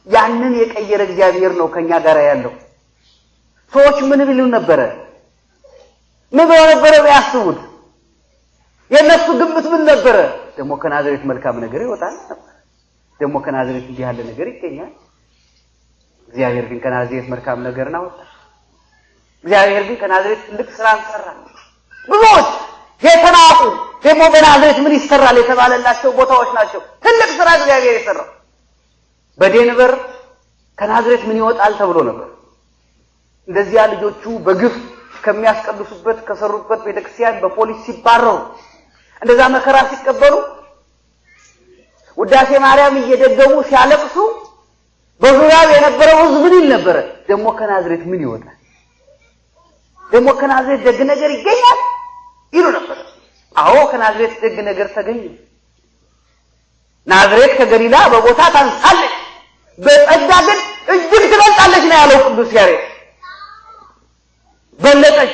ያንን የቀየረ እግዚአብሔር ነው ከኛ ጋር ያለው። ሰዎች ምን ቢሉ ነበረ? ምን ነበረ ያስቡት? የነሱ ግምት ምን ነበረ? ደሞ ከናዝሬት መልካም ነገር ይወጣል ነበር። ደሞ ከናዝሬት እንዲህ ያለ ነገር ይገኛል። እግዚአብሔር ግን ከናዝሬት መልካም ነገርን አወጣ። እግዚአብሔር ግን ከናዝሬት ትልቅ ስራን ሰራ። ብዙዎች የተናቁ ደሞ በናዝሬት ምን ይሰራል የተባለላቸው ቦታዎች ናቸው ትልቅ ስራ እግዚአብሔር የሰራው። በዴንቨር ከናዝሬት ምን ይወጣል ተብሎ ነበር። እንደዚያ ልጆቹ በግፍ ከሚያስቀድሱበት ከሰሩበት ቤተክርስቲያን በፖሊስ ሲባረሩ እንደዛ መከራ ሲቀበሉ ውዳሴ ማርያም እየደገሙ ሲያለቅሱ በዙሪያው የነበረው ህዝብ ምን ይል ነበር? ደሞ ከናዝሬት ምን ይወጣል? ደሞ ከናዝሬት ደግ ነገር ይገኛል ይሉ ነበር። አዎ ከናዝሬት ደግ ነገር ተገኘ። ናዝሬት ከገሊላ በቦታ ታንሳለች፣ በጸጋ ግን እጅግ ትበልጣለች ነው ያለው ቅዱስ ያሬድ። በለጠች።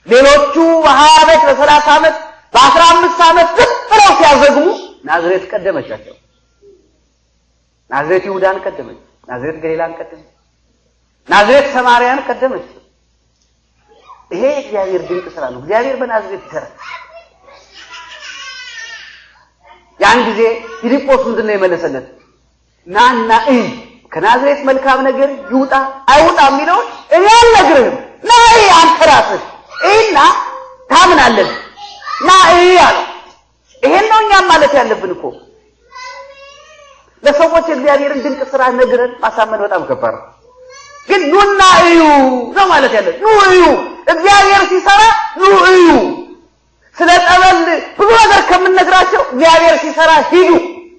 ሌሎቹ በ20 ዓመት በ30 ዓመት በ15 ዓመት ጥለው ሲያዘግሙ ናዝሬት ቀደመቻቸው። ናዝሬት ይሁዳን ቀደመች፣ ናዝሬት ገሊላን ቀደመች፣ ናዝሬት ሰማርያን ቀደመች። ይሄ እግዚአብሔር ድንቅ ስራ ነው። እግዚአብሔር በናዝሬት ይሰራል። ያን ጊዜ ፊልጶስ ምንድነው የመለሰለት? ናና ከናዝሬት መልካም ነገር ይውጣ አይውጣ የሚለው እኔ አልነግርህም። ናይ አንተ ራስህ እና ታምናለህ። ናይ ያለው ይሄን ነው እኛ ማለት ያለብን እኮ። ለሰዎች እግዚአብሔርን ድንቅ ስራ ነግረን ማሳመን በጣም ከባድ ነው። ግን ኑና እዩ ነው ማለት ያለብን። ኑ እዩ፣ እግዚአብሔር ሲሰራ ኑ እዩ። ስለ ጠበል ብዙ ነገር ከምንነግራቸው እግዚአብሔር ሲሰራ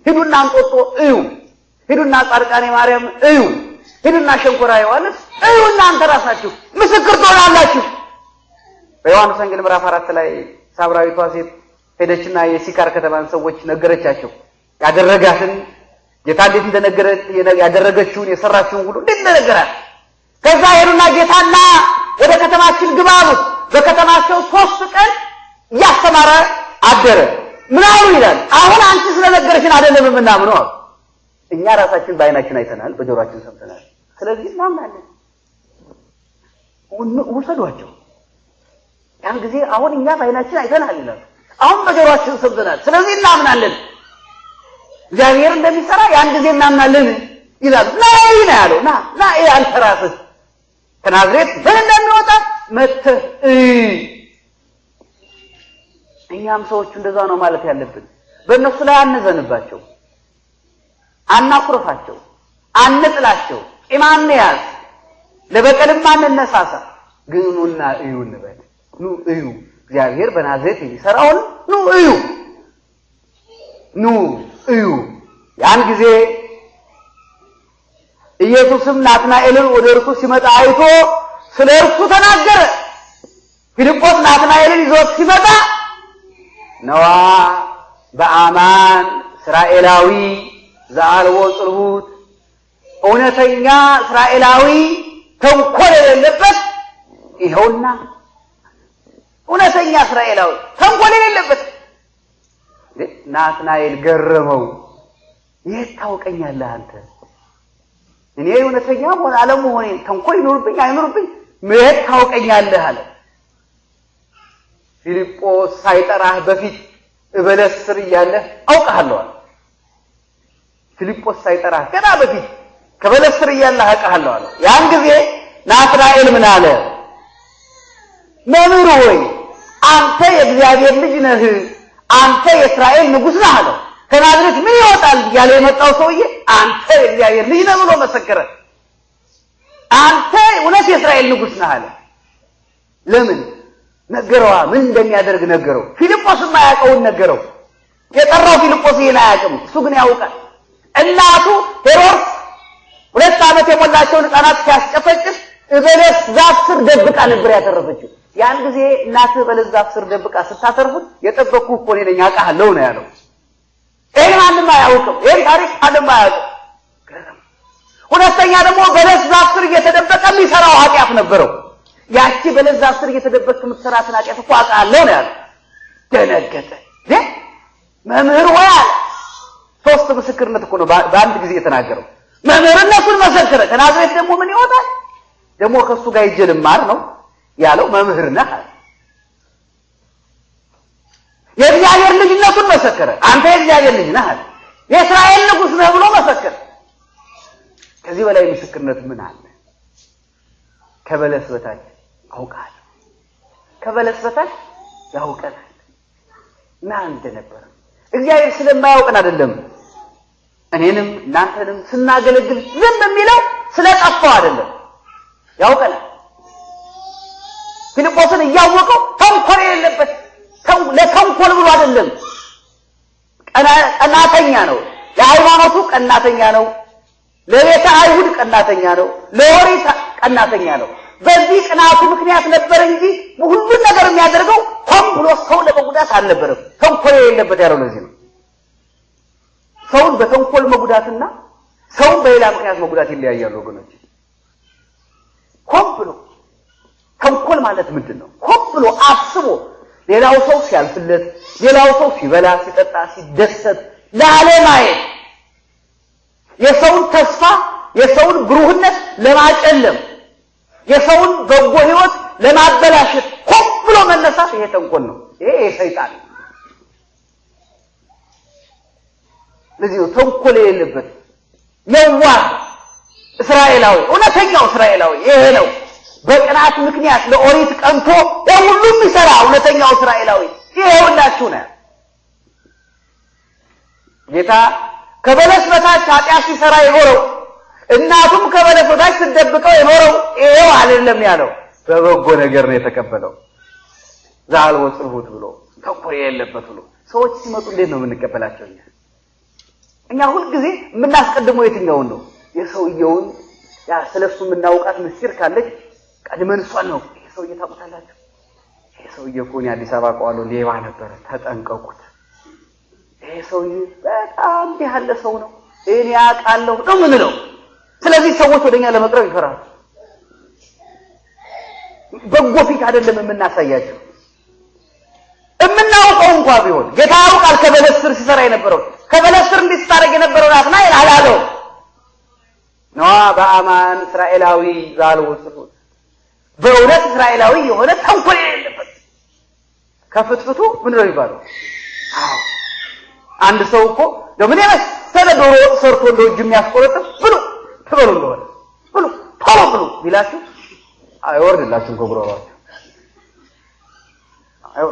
ሂዱና እንጦጦ እዩ፣ ሂዱና ጻድቃኔ ማርያም እዩ፣ ሂዱና ሸንኮራ ዮሐንስ እዩ። እናንተ ራሳችሁ ምስክር ትሆናላችሁ። በዮሐንስ ወንጌል ምዕራፍ 4 ላይ ሳምራዊቷ ሴት ሄደችና የሲካር ከተማን ሰዎች ነገረቻቸው። ያደረጋትን ጌታ እንዴት እንደነገረት ያደረገችውን የሰራችውን ሁሉ እንዴት እንደነገራት። ከዛ ሄዱና ጌታና ወደ ከተማችን ግባሉት። በከተማቸው 3 ቀን ያስተማረ አደረ። ምን አሉ ይላል? አሁን አንቺ ስለነገርሽን አይደለም የምናምነው፣ እኛ ራሳችን በአይናችን አይተናል፣ በጆሮአችን ሰምተናል። ስለዚህ እናምናለን። ወሰዷቸው። ያን ጊዜ አሁን እኛ ባይናችን አይተናል ይላል። አሁን በጆሮአችን ሰምተናል። ስለዚህ እናምናለን እግዚአብሔር እንደሚሰራ ያን ጊዜ እናምናለን ይላል። ናይ ነው ያለው። ና አንተ ራስህ ከናዝሬት ምን እንደሚወጣ መጥተህ እኛም ሰዎች እንደዛ ነው ማለት ያለብን። በእነሱ ላይ አንዘንባቸው፣ አናኩርፋቸው፣ አንጥላቸው፣ ቂማን ያዝ፣ ለበቀልም አንነሳሳ። ግን ኑና እዩ እንበል። ኑ እዩ እግዚአብሔር በናዝሬት የሚሰራውን ኑ እዩ። ያን ጊዜ ኢየሱስም ናትናኤልን ወደ እርሱ ሲመጣ አይቶ ስለ እርሱ ተናገረ። ፊልጶስ ናትናኤልን ይዞት ሲመጣ ነዋ በአማን እስራኤላዊ ዘአልቦ ጽልሁት፣ እውነተኛ እስራኤላዊ ተንኮል የሌለበት ይኸውና፣ እውነተኛ እስራኤላዊ ተንኮል የሌለበት። ናትናኤል ገረመው። የት ታውቀኛለህ አንተ? እኔ እውነተኛ ሆነ አለመሆኔ ተንኮል ይኖርብኝ አይኖርብኝ የት ታውቀኛለህ አለ። ፊልጶስ ሳይጠራህ በፊት በለስ ስር እያለህ አውቀሃለሁ አለ። ፊልጶስ ሳይጠራህ ገና በፊት ከበለስ ስር እያለህ አውቀሃለሁ አለ። ያን ጊዜ ናትናኤል ምን አለ? መምህር ሆይ አንተ የእግዚአብሔር ልጅ ነህ፣ አንተ የእስራኤል ንጉሥ ነህ አለው። ከናዝሬት ምን ይወጣል እያለ የመጣው ሰውዬ አንተ የእግዚአብሔር ልጅ ነህ ብሎ መሰከረ። አንተ እውነት የእስራኤል ንጉሥ ነህ አለ። ለምን ነገረዋ? ምን እንደሚያደርግ ነገረው። ፊልጶስ የማያውቀውን ነገረው። የጠራው ፊልጶስ ይሄን አያውቅም፣ እሱ ግን ያውቃል። እናቱ ሄሮድስ 2 ዓመት የሞላቸውን ሕፃናት ሲያስጨፈጭፍ በለስ ዛፍ ስር ደብቃ ነበር ያተረፈችው። ያን ጊዜ እናትህ በለስ ዛፍ ስር ደብቃ ስታተርፉት የጠበቅኩህ እኮ እኔ ነኝ አውቃለሁ ነው ያለው። ይሄን ማንም አያውቅም። ይሄን ታሪክ ማንም አያውቅም። ሁለተኛ ደግሞ በለስ ዛፍ ስር እየተደበቀ የሚሰራው ኃጢአት ነበረው። ያቺ በለስ ዛፍ ስር እየተደበቀ የምትሰራትን ኃጢአት እኮ አውቃለሁ ነው ያለው። ደነገጠ። መምህር ሆይ አለ። 3 ምስክርነት እኮ ነው በአንድ ጊዜ የተናገረው። መምህርነቱን መሰከረ። ከናዝሬት ደግሞ ምን ይወጣል? ደግሞ ከሱ ጋር ሂጅ ልማር ነው ያለው። መምህር ነህ አለ። የእግዚአብሔር ልጅነቱን መሰከረ። አንተ የእግዚአብሔር ልጅ ነህ አለ። የእስራኤል ንጉሥ ነህ ብሎ መሰከረ። ከዚህ በላይ ምስክርነት ምን አለ? ከበለስ በታች አውቃለሁ። ከበለስ በታች ያውቀናል። እናንተ ነበር እግዚአብሔር ስለማያውቀን አይደለም። እኔንም እናንተንም ስናገለግል ዝም የሚለው ስለጠፋው አይደለም፣ ያውቀናል። ፊልጶስን እያወቀው ተንኮል የሌለበት ለተንኮል ብሎ አይደለም። ቀናተኛ ነው። ለሃይማኖቱ ቀናተኛ ነው። ለቤተ አይሁድ ቀናተኛ ነው። ለኦሪት ቀናተኛ ነው። በዚህ ቅናቱ ምክንያት ነበር እንጂ ሁሉን ነገር የሚያደርገው ሆን ብሎ ሰው ለመጉዳት አልነበረም። ተንኮል የሌለበት ያለው ለዚህ ነው። ሰውን በተንኮል መጉዳትና ሰውን በሌላ ምክንያት መጉዳት ይለያያሉ ወገኖች። ሆን ብሎ ተንኮል ማለት ምንድነው? ሆን ብሎ አስቦ ሌላው ሰው ሲያልፍለት፣ ሌላው ሰው ሲበላ፣ ሲጠጣ፣ ሲደሰት ለዓለማየት የሰውን ተስፋ የሰውን ብሩህነት ለማጨለም የሰውን በጎ ህይወት ለማበላሸት ሆን ብሎ መነሳት ይሄ ተንኮል ነው። ይሄ የሰይጣን ለዚህ ተንኮል የሌለበት የዋህ እስራኤላዊ እውነተኛው እስራኤላዊ ይሄ ነው። በቅናት ምክንያት ለኦሪት ቀንቶ ሁሉም ይሰራ እውነተኛው እስራኤላዊ ይሄ ሁላችሁ ነው። ጌታ ከበለስ በታች ኃጢአት ሲሰራ የኖረው እናቱም ከበለስ በታች ተደብቀው የኖረው ይሄው አይደለም ያለው፣ በበጎ ነገር ነው የተቀበለው። ዘአልቦ ጽልሁት ብሎ ተንኮል የሌለበት ብሎ ሰዎች ሲመጡ እንዴት ነው የምንቀበላቸው? እኛ ሁልጊዜ የምናስቀድመው የትኛውን ነው? የሰውየውን ስለሱ የምናውቃት ምስጢር ካለች ቀድመን እሷን ነው። ይሄ ሰውዬ ታውቁታላችሁ፣ ይሄ ሰውዬ እኮ አዲስ አበባ ቋሎ ሌባ ነበረ፣ ተጠንቀቁት። ይሄ ሰውዬ በጣም ያለ ሰው ነው፣ እኔ አውቃለሁ ነው የምንለው። ስለዚህ ሰዎች ወደኛ ለመቅረብ ይፈራሉ። በጎ ፊት አይደለም የምናሳያቸው። የምናውቀው እንኳን ቢሆን ጌታ ያውቃል ከበለስ ስር ሲሰራ የነበረው። ከበለስ ስር እንዲስታረግ የነበረው ናትናኤል አላለው። ነዋ በአማን እስራኤላዊ ዘአልቦ ጽልሁት፣ በእውነት እስራኤላዊ የሆነ ተንኮል የሌለበት ከፍትፍቱ ምን ነው ይባላል? አዎ አንድ ሰው እኮ ለምን ያሰለ ዶሮ ሰርቶ እንደው እጅ የሚያስቆረጥም ብሉ ተበሉ ነው ብሉ ቶሎ ብሉ ቢላችሁ አይወርድላችሁም ከጉሮሯችሁ። አዎ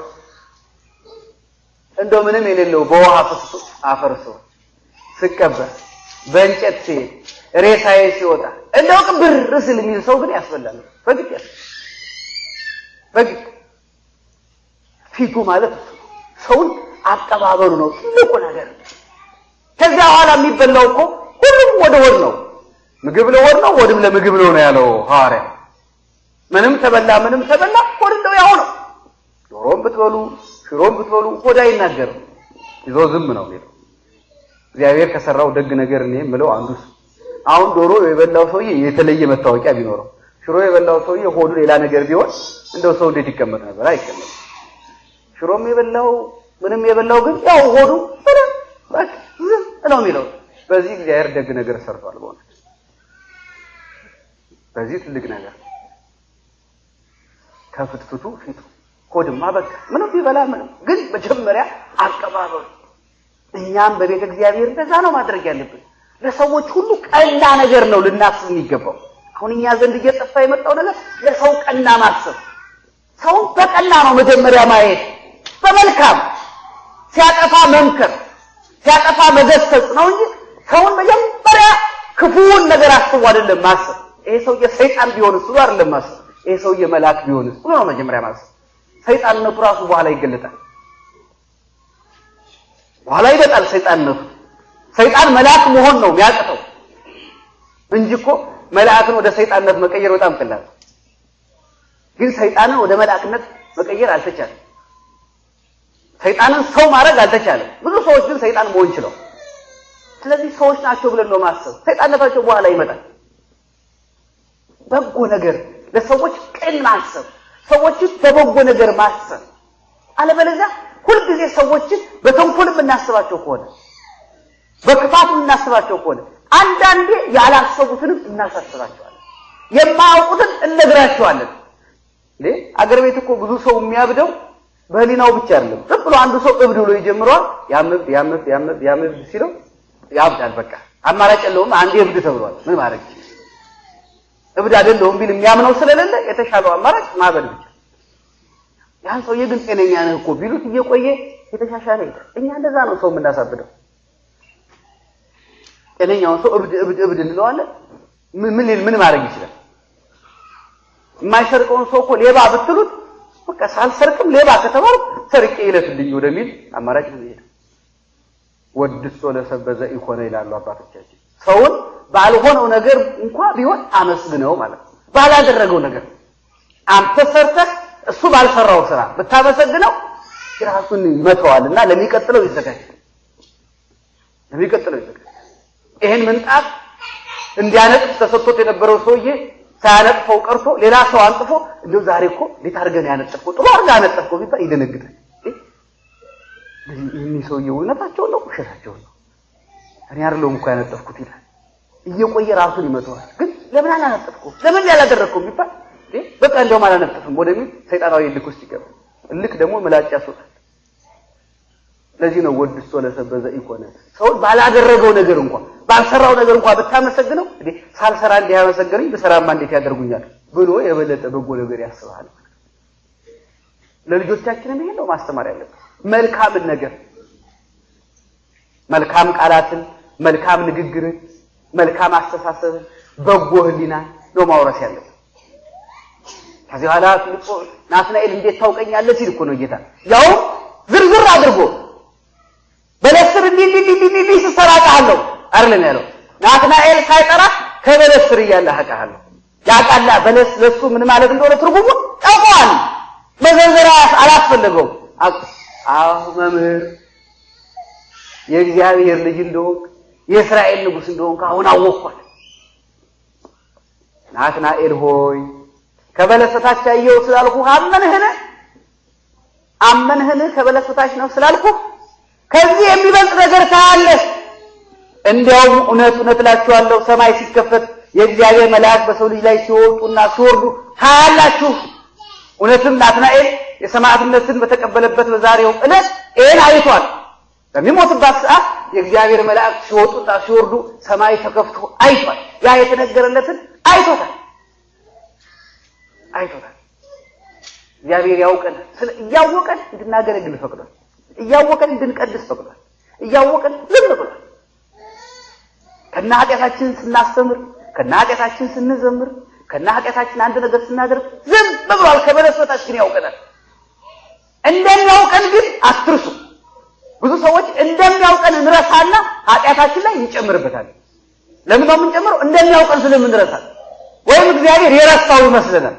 እንደው ምንም የሌለው በውሃ ፍስሱ አፈርሶ ስቀበር በእንጨት ሲሄድ ሬሳዬ ሲወጣ እንደው ቅብር ርስል የሚል ሰው ግን ያስበላል። በግድ ፊቱ ማለት ሰውን አቀባበሉ ነው ትልቁ ነገር። ከዚያ በኋላ የሚበላው እኮ ሁሉም ወደ ሆድ ነው። ምግብ ለሆድ ነው፣ ሆድም ለምግብ ነው ያለው ሐዋርያ። ምንም ተበላ ሆድ እንደው ያው ነው። ዶሮም ብትበሉ ሽሮም ብትበሉ ሆድ አይናገርም፣ ይዞ ዝም ነው የሚለው። እግዚአብሔር ከሰራው ደግ ነገር እኔ የምለው አንዱ አሁን ዶሮ የበላው ሰውዬ የተለየ መታወቂያ ቢኖረው፣ ሽሮ የበላው ሰውዬ ሆዱ ሌላ ነገር ቢሆን እንደው ሰው እንዴት ይቀመጥ ነበር? አይቀመጥም። ሽሮም የበላው ምንም የበላው ግን ያው ሆዱ በቃ ዝም ነው የሚለው። በዚህ እግዚአብሔር ደግ ነገር ሰርቷል በእውነት በዚህ ትልቅ ነገር ከፍትፍቱ ፊቱ ሆድማ በቃ ምንም ቢበላ ምንም ግን መጀመሪያ አቀባበሉ። እኛም በቤተ እግዚአብሔር እንደዛ ነው ማድረግ ያለብን። ለሰዎች ሁሉ ቀና ነገር ነው ልናስብ የሚገባው። አሁን እኛ ዘንድ እየጠፋ የመጣው ነገር ለሰው ቀና ማሰብ። ሰው በቀና ነው መጀመሪያ ማየት፣ በመልካም ሲያጠፋ መምከር፣ ሲያጠፋ መገሰጽ ነው እንጂ ሰውን መጀመሪያ ክፉውን ነገር አስቦ አይደለም ማሰብ። ይሄ ሰውዬ ሰይጣን ቢሆንስ ብሎ አይደለም ማሰብ። ይሄ ሰውዬ መልአክ ቢሆንስ ብሎ ነው መጀመሪያ ማሰብ። ሰይጣንነቱ ራሱ በኋላ ይገለጣል። በኋላ ይበጣል ሰይጣንነቱ። ሰይጣን መልአክ መሆን ነው የሚያቀተው እንጂ እኮ መልአክን ወደ ሰይጣንነት መቀየር በጣም ቀላል። ግን ሰይጣንን ወደ መልአክነት መቀየር አልተቻለም። ሰይጣንን ሰው ማድረግ አልተቻለም። ብዙ ሰዎች ግን ሰይጣን መሆን ችለው። ስለዚህ ሰዎች ናቸው ብለን ነው ማሰብ። ሰይጣንነታቸው በኋላ ይመጣል። በጎ ነገር ለሰዎች ቅን ማሰብ፣ ሰዎችን በበጎ ነገር ማሰብ። አለበለዚያ ሁልጊዜ ሰዎችን በተንኮል የምናስባቸው ከሆነ በክፋት የምናስባቸው ከሆነ አንዳንዴ ያላሰቡትንም እናሳስባቸዋለን፣ የማያውቁትን እንነግራቸዋለን። አገር ቤት እኮ ብዙ ሰው የሚያብደው በህሊናው ብቻ አይደለም። ዝም ብሎ አንዱ ሰው እብድ ብሎ ይጀምራል። ያምብ ሲለው ያብዳል። በቃ አማራጭ የለውም። አንዴ እብድ ተብሏል። ምን ማድረግ ይችላል? እብድ አይደለሁም ቢል የሚያምነው ስለሌለ የተሻለው አማራጭ ማበድ ብቻ። ያን ሰውዬ ግን ጤነኛ ነህ እኮ ቢሉት እየቆየ የተሻሻለ ይላል። እኛ እንደዛ ነው ሰው የምናሳብደው። ጤነኛውን ሰው እብድ እንለዋለን። ምን ማድረግ ይችላል? የማይሰርቀውን ሰው እኮ ሌባ ብትሉት በቃ ሳልሰርቅም ሌባ ከተባለ ሰርቄ ይለፍልኝ ወደሚል አማራጭ ነው የሚሄደው። ወድሶ ለሰበዘ ኢኮነ ይላሉ አባቶቻችን። ሰውን ባልሆነው ነገር እንኳን ቢሆን አመስግነው ማለት ነው። ባላደረገው ነገር አንተ ሰርተህ እሱ ባልሰራው ስራ ብታመሰግነው ራሱን ይመተዋልና ለሚቀጥለው ይዘጋጃል። ይሄን ምንጣፍ እንዲያነጥፍ ተሰጥቶት የነበረው ሰውዬ ሳያነጥፈው ቀርቶ ሌላ ሰው አንጥፎ እንደው ዛሬ እኮ እንዴት አድርገን ያነጥፈው ጥሩ አድርገን ያነጥፈው ቢባል ይደነግጣል። እዚህ ሰውዬው እውነታቸው ነው ውሸታቸው ነው? እኔ አይደለሁም እኮ ያነጥፍኩት ይላል። እየቆየ ራሱን ይመተዋል። ግን ለምን አላነጥፍኩም ለምን ያላደረኩም ቢባል በቃ እንደውም አላነጥፍም ወደሚል ሰይጣናዊ ልክ ውስጥ ይገባል። ልክ ደግሞ ምላጭ ያስወጣል። ለዚህ ነው ወድሶ ለሰበዘ ኢኮነ። ሰው ባላደረገው ነገር እንኳን ባልሰራው ነገር እንኳን ብታመሰግነው ሳልሰራ እንዲያመሰግነኝ በሰራማ እንዴት ያደርጉኛል ብሎ የበለጠ በጎ ነገር ያስባል። ለልጆቻችንም ይሄን ነው ማስተማር ያለብን። መልካም ነገር፣ መልካም ቃላትን፣ መልካም ንግግርን፣ መልካም አስተሳሰብን፣ በጎ ህሊና ነው ማውረስ ያለብን። ከዚህ ኋላ ናትናኤል እንዴት ታውቀኛለህ ሲል እኮ ነው ጌታ ያው ዝርዝር አድርጎ በለስር እንዲህ ሲሰራቃለሁ አይደለም ያለው። ናትናኤል ሳይጠራ ከበለስር እያለ ሐቃለሁ ያቃላ በለስ ለሱ ምን ማለት እንደሆነ ትርጉሙ ታውቋል። መዘንዘራ አላስፈልገው። አዎ መምህር የእግዚአብሔር ልጅ እንደሆንክ የእስራኤል ንጉስ እንደሆንክ አሁን አወቅኳል። ናትናኤል ሆይ ከበለስታች ያየው ስላልኩ አመንህን ከበለስታች ነው ስላልኩ ከዚህ የሚበልጥ ነገር ታያለህ። እንዲያው እውነት እላችኋለሁ ሰማይ ሲከፈት የእግዚአብሔር መልአክ በሰው ልጅ ላይ ሲወጡና ሲወርዱ ታያላችሁ። እውነትም ናትናኤል የሰማዕትነትን በተቀበለበት በዛሬው ዕለት ይህን አይቷል። በሚሞትበት ሰዓት የእግዚአብሔር መልአክ ሲወጡና ሲወርዱ ሰማይ ተከፍቶ አይቷል። ያ የተነገረለትን አይቶታል። እግዚአብሔር ያውቀን እያወቀን እንድናገለግል ፈቅዷል። እያወቀን እንድንቀድስ ፈቅዷል። እያወቀን ዝም ብሏል። ከናኃጢአታችን ስናስተምር፣ ከናኃጢአታችን ስንዘምር፣ ከናኃጢአታችን አንድ ነገር ስናደርግ ዝም ብሏል። ከበለስ በታች ግን ያውቀናል። እንደሚያውቀን ግን አትርሱ። ብዙ ሰዎች እንደሚያውቀን እንረሳና ኃጢአታችን ላይ እንጨምርበታለን። ለምን ነው የምንጨምረው? እንደሚያውቀን ስለምንረሳ ወይም እግዚአብሔር የረሳው ይመስለናል።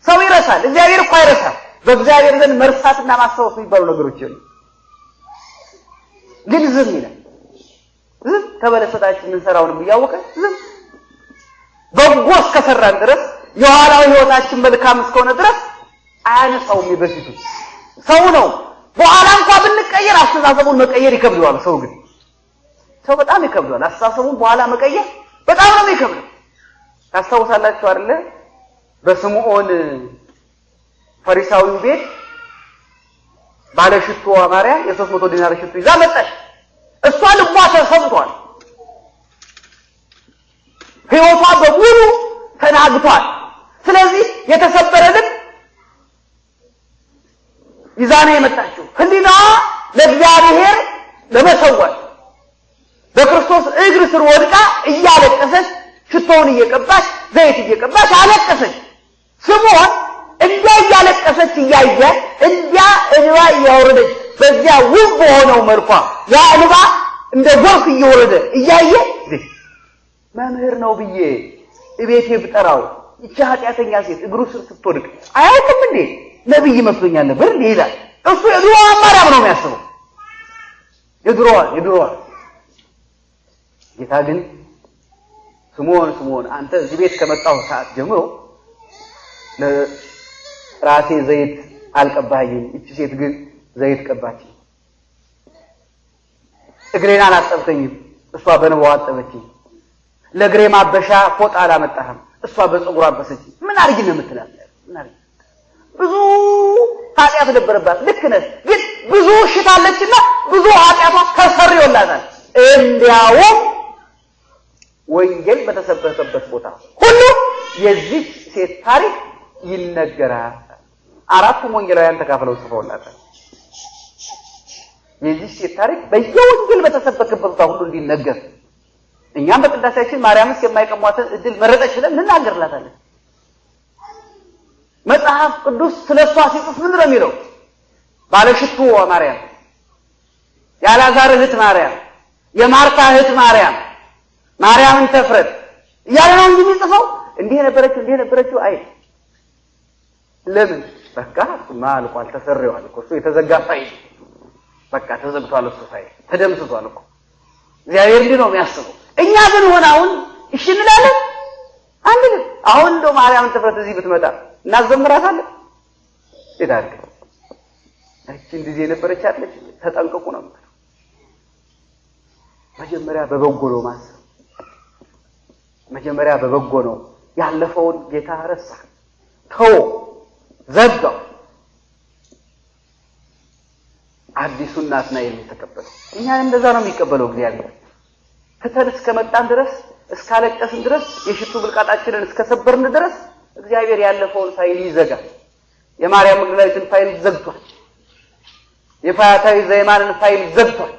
ሰው ይረሳል፣ እግዚአብሔር እኮ አይረሳም። በእግዚአብሔር ዘንድ መርሳትና ማስተዋል የሚባሉ ነገሮች የሉ። ግን ዝም ይላል። ዝም ከበለሰታችን የምንሰራውን እያወቀ ዝም በጎ እስከሰራን ድረስ የኋላው ህይወታችን መልካም እስከሆነ ድረስ አያነሳውም። በፊቱ ሰው ነው። በኋላ እንኳን ብንቀየር አስተሳሰቡን መቀየር ይከብደዋል። ሰው በጣም ይከብደዋል። አስተሳሰቡን በኋላ መቀየር በጣም ነው የሚከብደው። ታስታውሳላችሁ አይደል? በስምዖን ፈሪሳዊው ቤት ባለሽቱ ማርያም የ300 ዲናር ሽቱ ይዛ መጣች። እሷ ልቧ ተሰብቷል። ህይወቷ በሙሉ ተናግቷል። ስለዚህ የተሰበረ ልብ ይዛ ነው የመጣችው። ህሊናዋ ለእግዚአብሔር ለመሰዋት በክርስቶስ እግር ስር ወድቃ እያለቀሰች ሽቶውን እየቀባች ዘይት እየቀባች አለቀሰች። ስምዖን እንዲያ እያለቀሰች እያየ እንዲያ እንባ እያወረደች በዚያ ውብ በሆነው መልኳ ያ እንባ እንደ ጎርፍ እየወረደ እያየ መምህር ነው ብዬ እቤቴ ብጠራው ይቺ ኃጢአተኛ ሴት እግሩ ስር ስትወድቅ አያውቅም እንዴ? ነብይ መስሎኛል ነበር ይላል። እሱ የድሮ ማርያም ነው የሚያስበው። የድሮዋ ጌታ ግን ስምዖን አንተ እዚህ ቤት ከመጣው ሰዓት ጀምሮ ራሴ ዘይት አልቀባኝም፣ እቺ ሴት ግን ዘይት ቀባች። እግሬን አላጠብከኝም፣ እሷ በንባዋ አጠበችኝ። ለእግሬ ማበሻ ፎጣ አላመጣህም፣ እሷ በፀጉሯ አበሰች። ምን አድርጊ ነው የምትላት? ብዙ ኃጢአት ነበረባት። ልክ ነህ፣ ግን ብዙ ሽታለችና ብዙ ኃጢአቷ ተሰርዮላታል። እንዲያውም ወንጌል በተሰበከበት ቦታ ሁሉ የዚህ ሴት ታሪክ ይነገራል። አራቱም ወንጌላውያን ተካፍለው ጽፈውላታል። የዚህ ሴት ታሪክ በየወንጌል በተሰበከበት ቦታ ሁሉ እንዲነገር እኛም በቅዳሴያችን ማርያምስ የማይቀሟትን እድል መረጠች ብለን እንናገርላታለን። መጽሐፍ ቅዱስ ስለሷ ሲጽፍ ምን ነው የሚለው? ባለሽቱ ማርያም፣ የአልዓዛር እህት ማርያም፣ የማርታ እህት ማርያም፣ ማርያምን ተፍረት እያለ ነው እንጂ የሚጽፈው እንዲህ ነበረችው አይ ለምን? በቃ ማልቋል፣ ተሰርቷል እኮ እሱ የተዘጋ ፋይል በቃ ተዘግቷል። እሱ ፋይል ተደምስሷል እኮ። እግዚአብሔር እንዲህ ነው የሚያስበው። እኛ ግን ሆናውን እሺ እንላለን አንልም። አሁን እንደው ማርያምን ተፍረት እዚህ ብትመጣ እናዘምራታለን። ይዳርክ እቺ እንደዚህ የነበረች አለች ተጠንቀቁ ነው። መጀመሪያ በበጎ ነው ማሰብ። መጀመሪያ በበጎ ነው። ያለፈውን ጌታ ረሳ፣ ተው፣ ዘጋው። አዲሱን ናትናኤል ተቀበለው። እኛ እንደዛ ነው የሚቀበለው እግዚአብሔር። ከተል እስከመጣን ድረስ እስካለቀስን ድረስ የሽቱ ብልቃጣችንን እስከሰበርን ድረስ እግዚአብሔር ያለፈውን ፋይል ይዘጋል። የማርያም መግደላዊትን ፋይል ዘግቷል። የፋያታዊ ዘይማንን ፋይል ዘግቷል።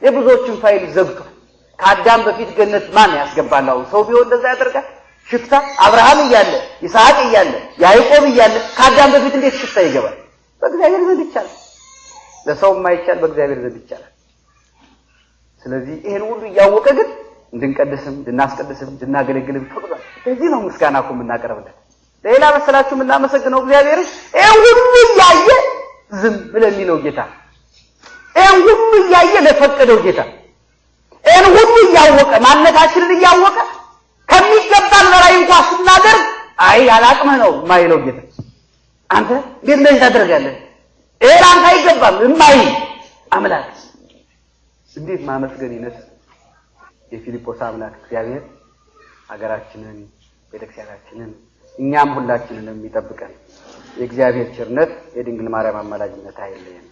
የብዙዎችን ፋይል ዘግቷል። ከአዳም በፊት ገነት ማን ያስገባላው? ሰው ቢሆን እንደዛ ያደርጋል? ሽፍታ አብርሃም እያለ ይስሐቅ እያለ ያዕቆብ እያለ ከአዳም በፊት እንዴት ሽፍታ ይገባል? በእግዚአብሔር ዘንድ ይቻላል። ለሰው የማይቻል በእግዚአብሔር ዘንድ ይቻላል። ስለዚህ ይሄን ሁሉ እያወቀ ግን እንድንቀድስም እንድናስቀድስም እንድናገለግልም ፈቅዷል። ለዚህ ነው ምስጋና እኮ የምናቀርብለት። ሌላ መሰላችሁ የምናመሰግነው እግዚአብሔር ይሄን ሁሉ እያየ ዝም ብለን የሚለው ጌታ፣ ይሄን ሁሉ እያየ ለፈቀደው ጌታ፣ ይሄን ሁሉ እያወቀ ማንነታችንን እያወቀ ከሚገባን በላይ እንኳን ስናደርግ አይ አላቅምህ ነው የማይለው ጌታ። አንተ እንዴት እንደዚህ ታደርጋለህ? ይሄ አንተ አይገባም የማይል አምላክ እንዴት ማመስገን ይነስ? የፊልጶስ አምላክ እግዚአብሔር ሀገራችንን ቤተክርስቲያናችንን እኛም ሁላችንን የሚጠብቀን የእግዚአብሔር ቸርነት የድንግል ማርያም አማላጅነት አይለየን።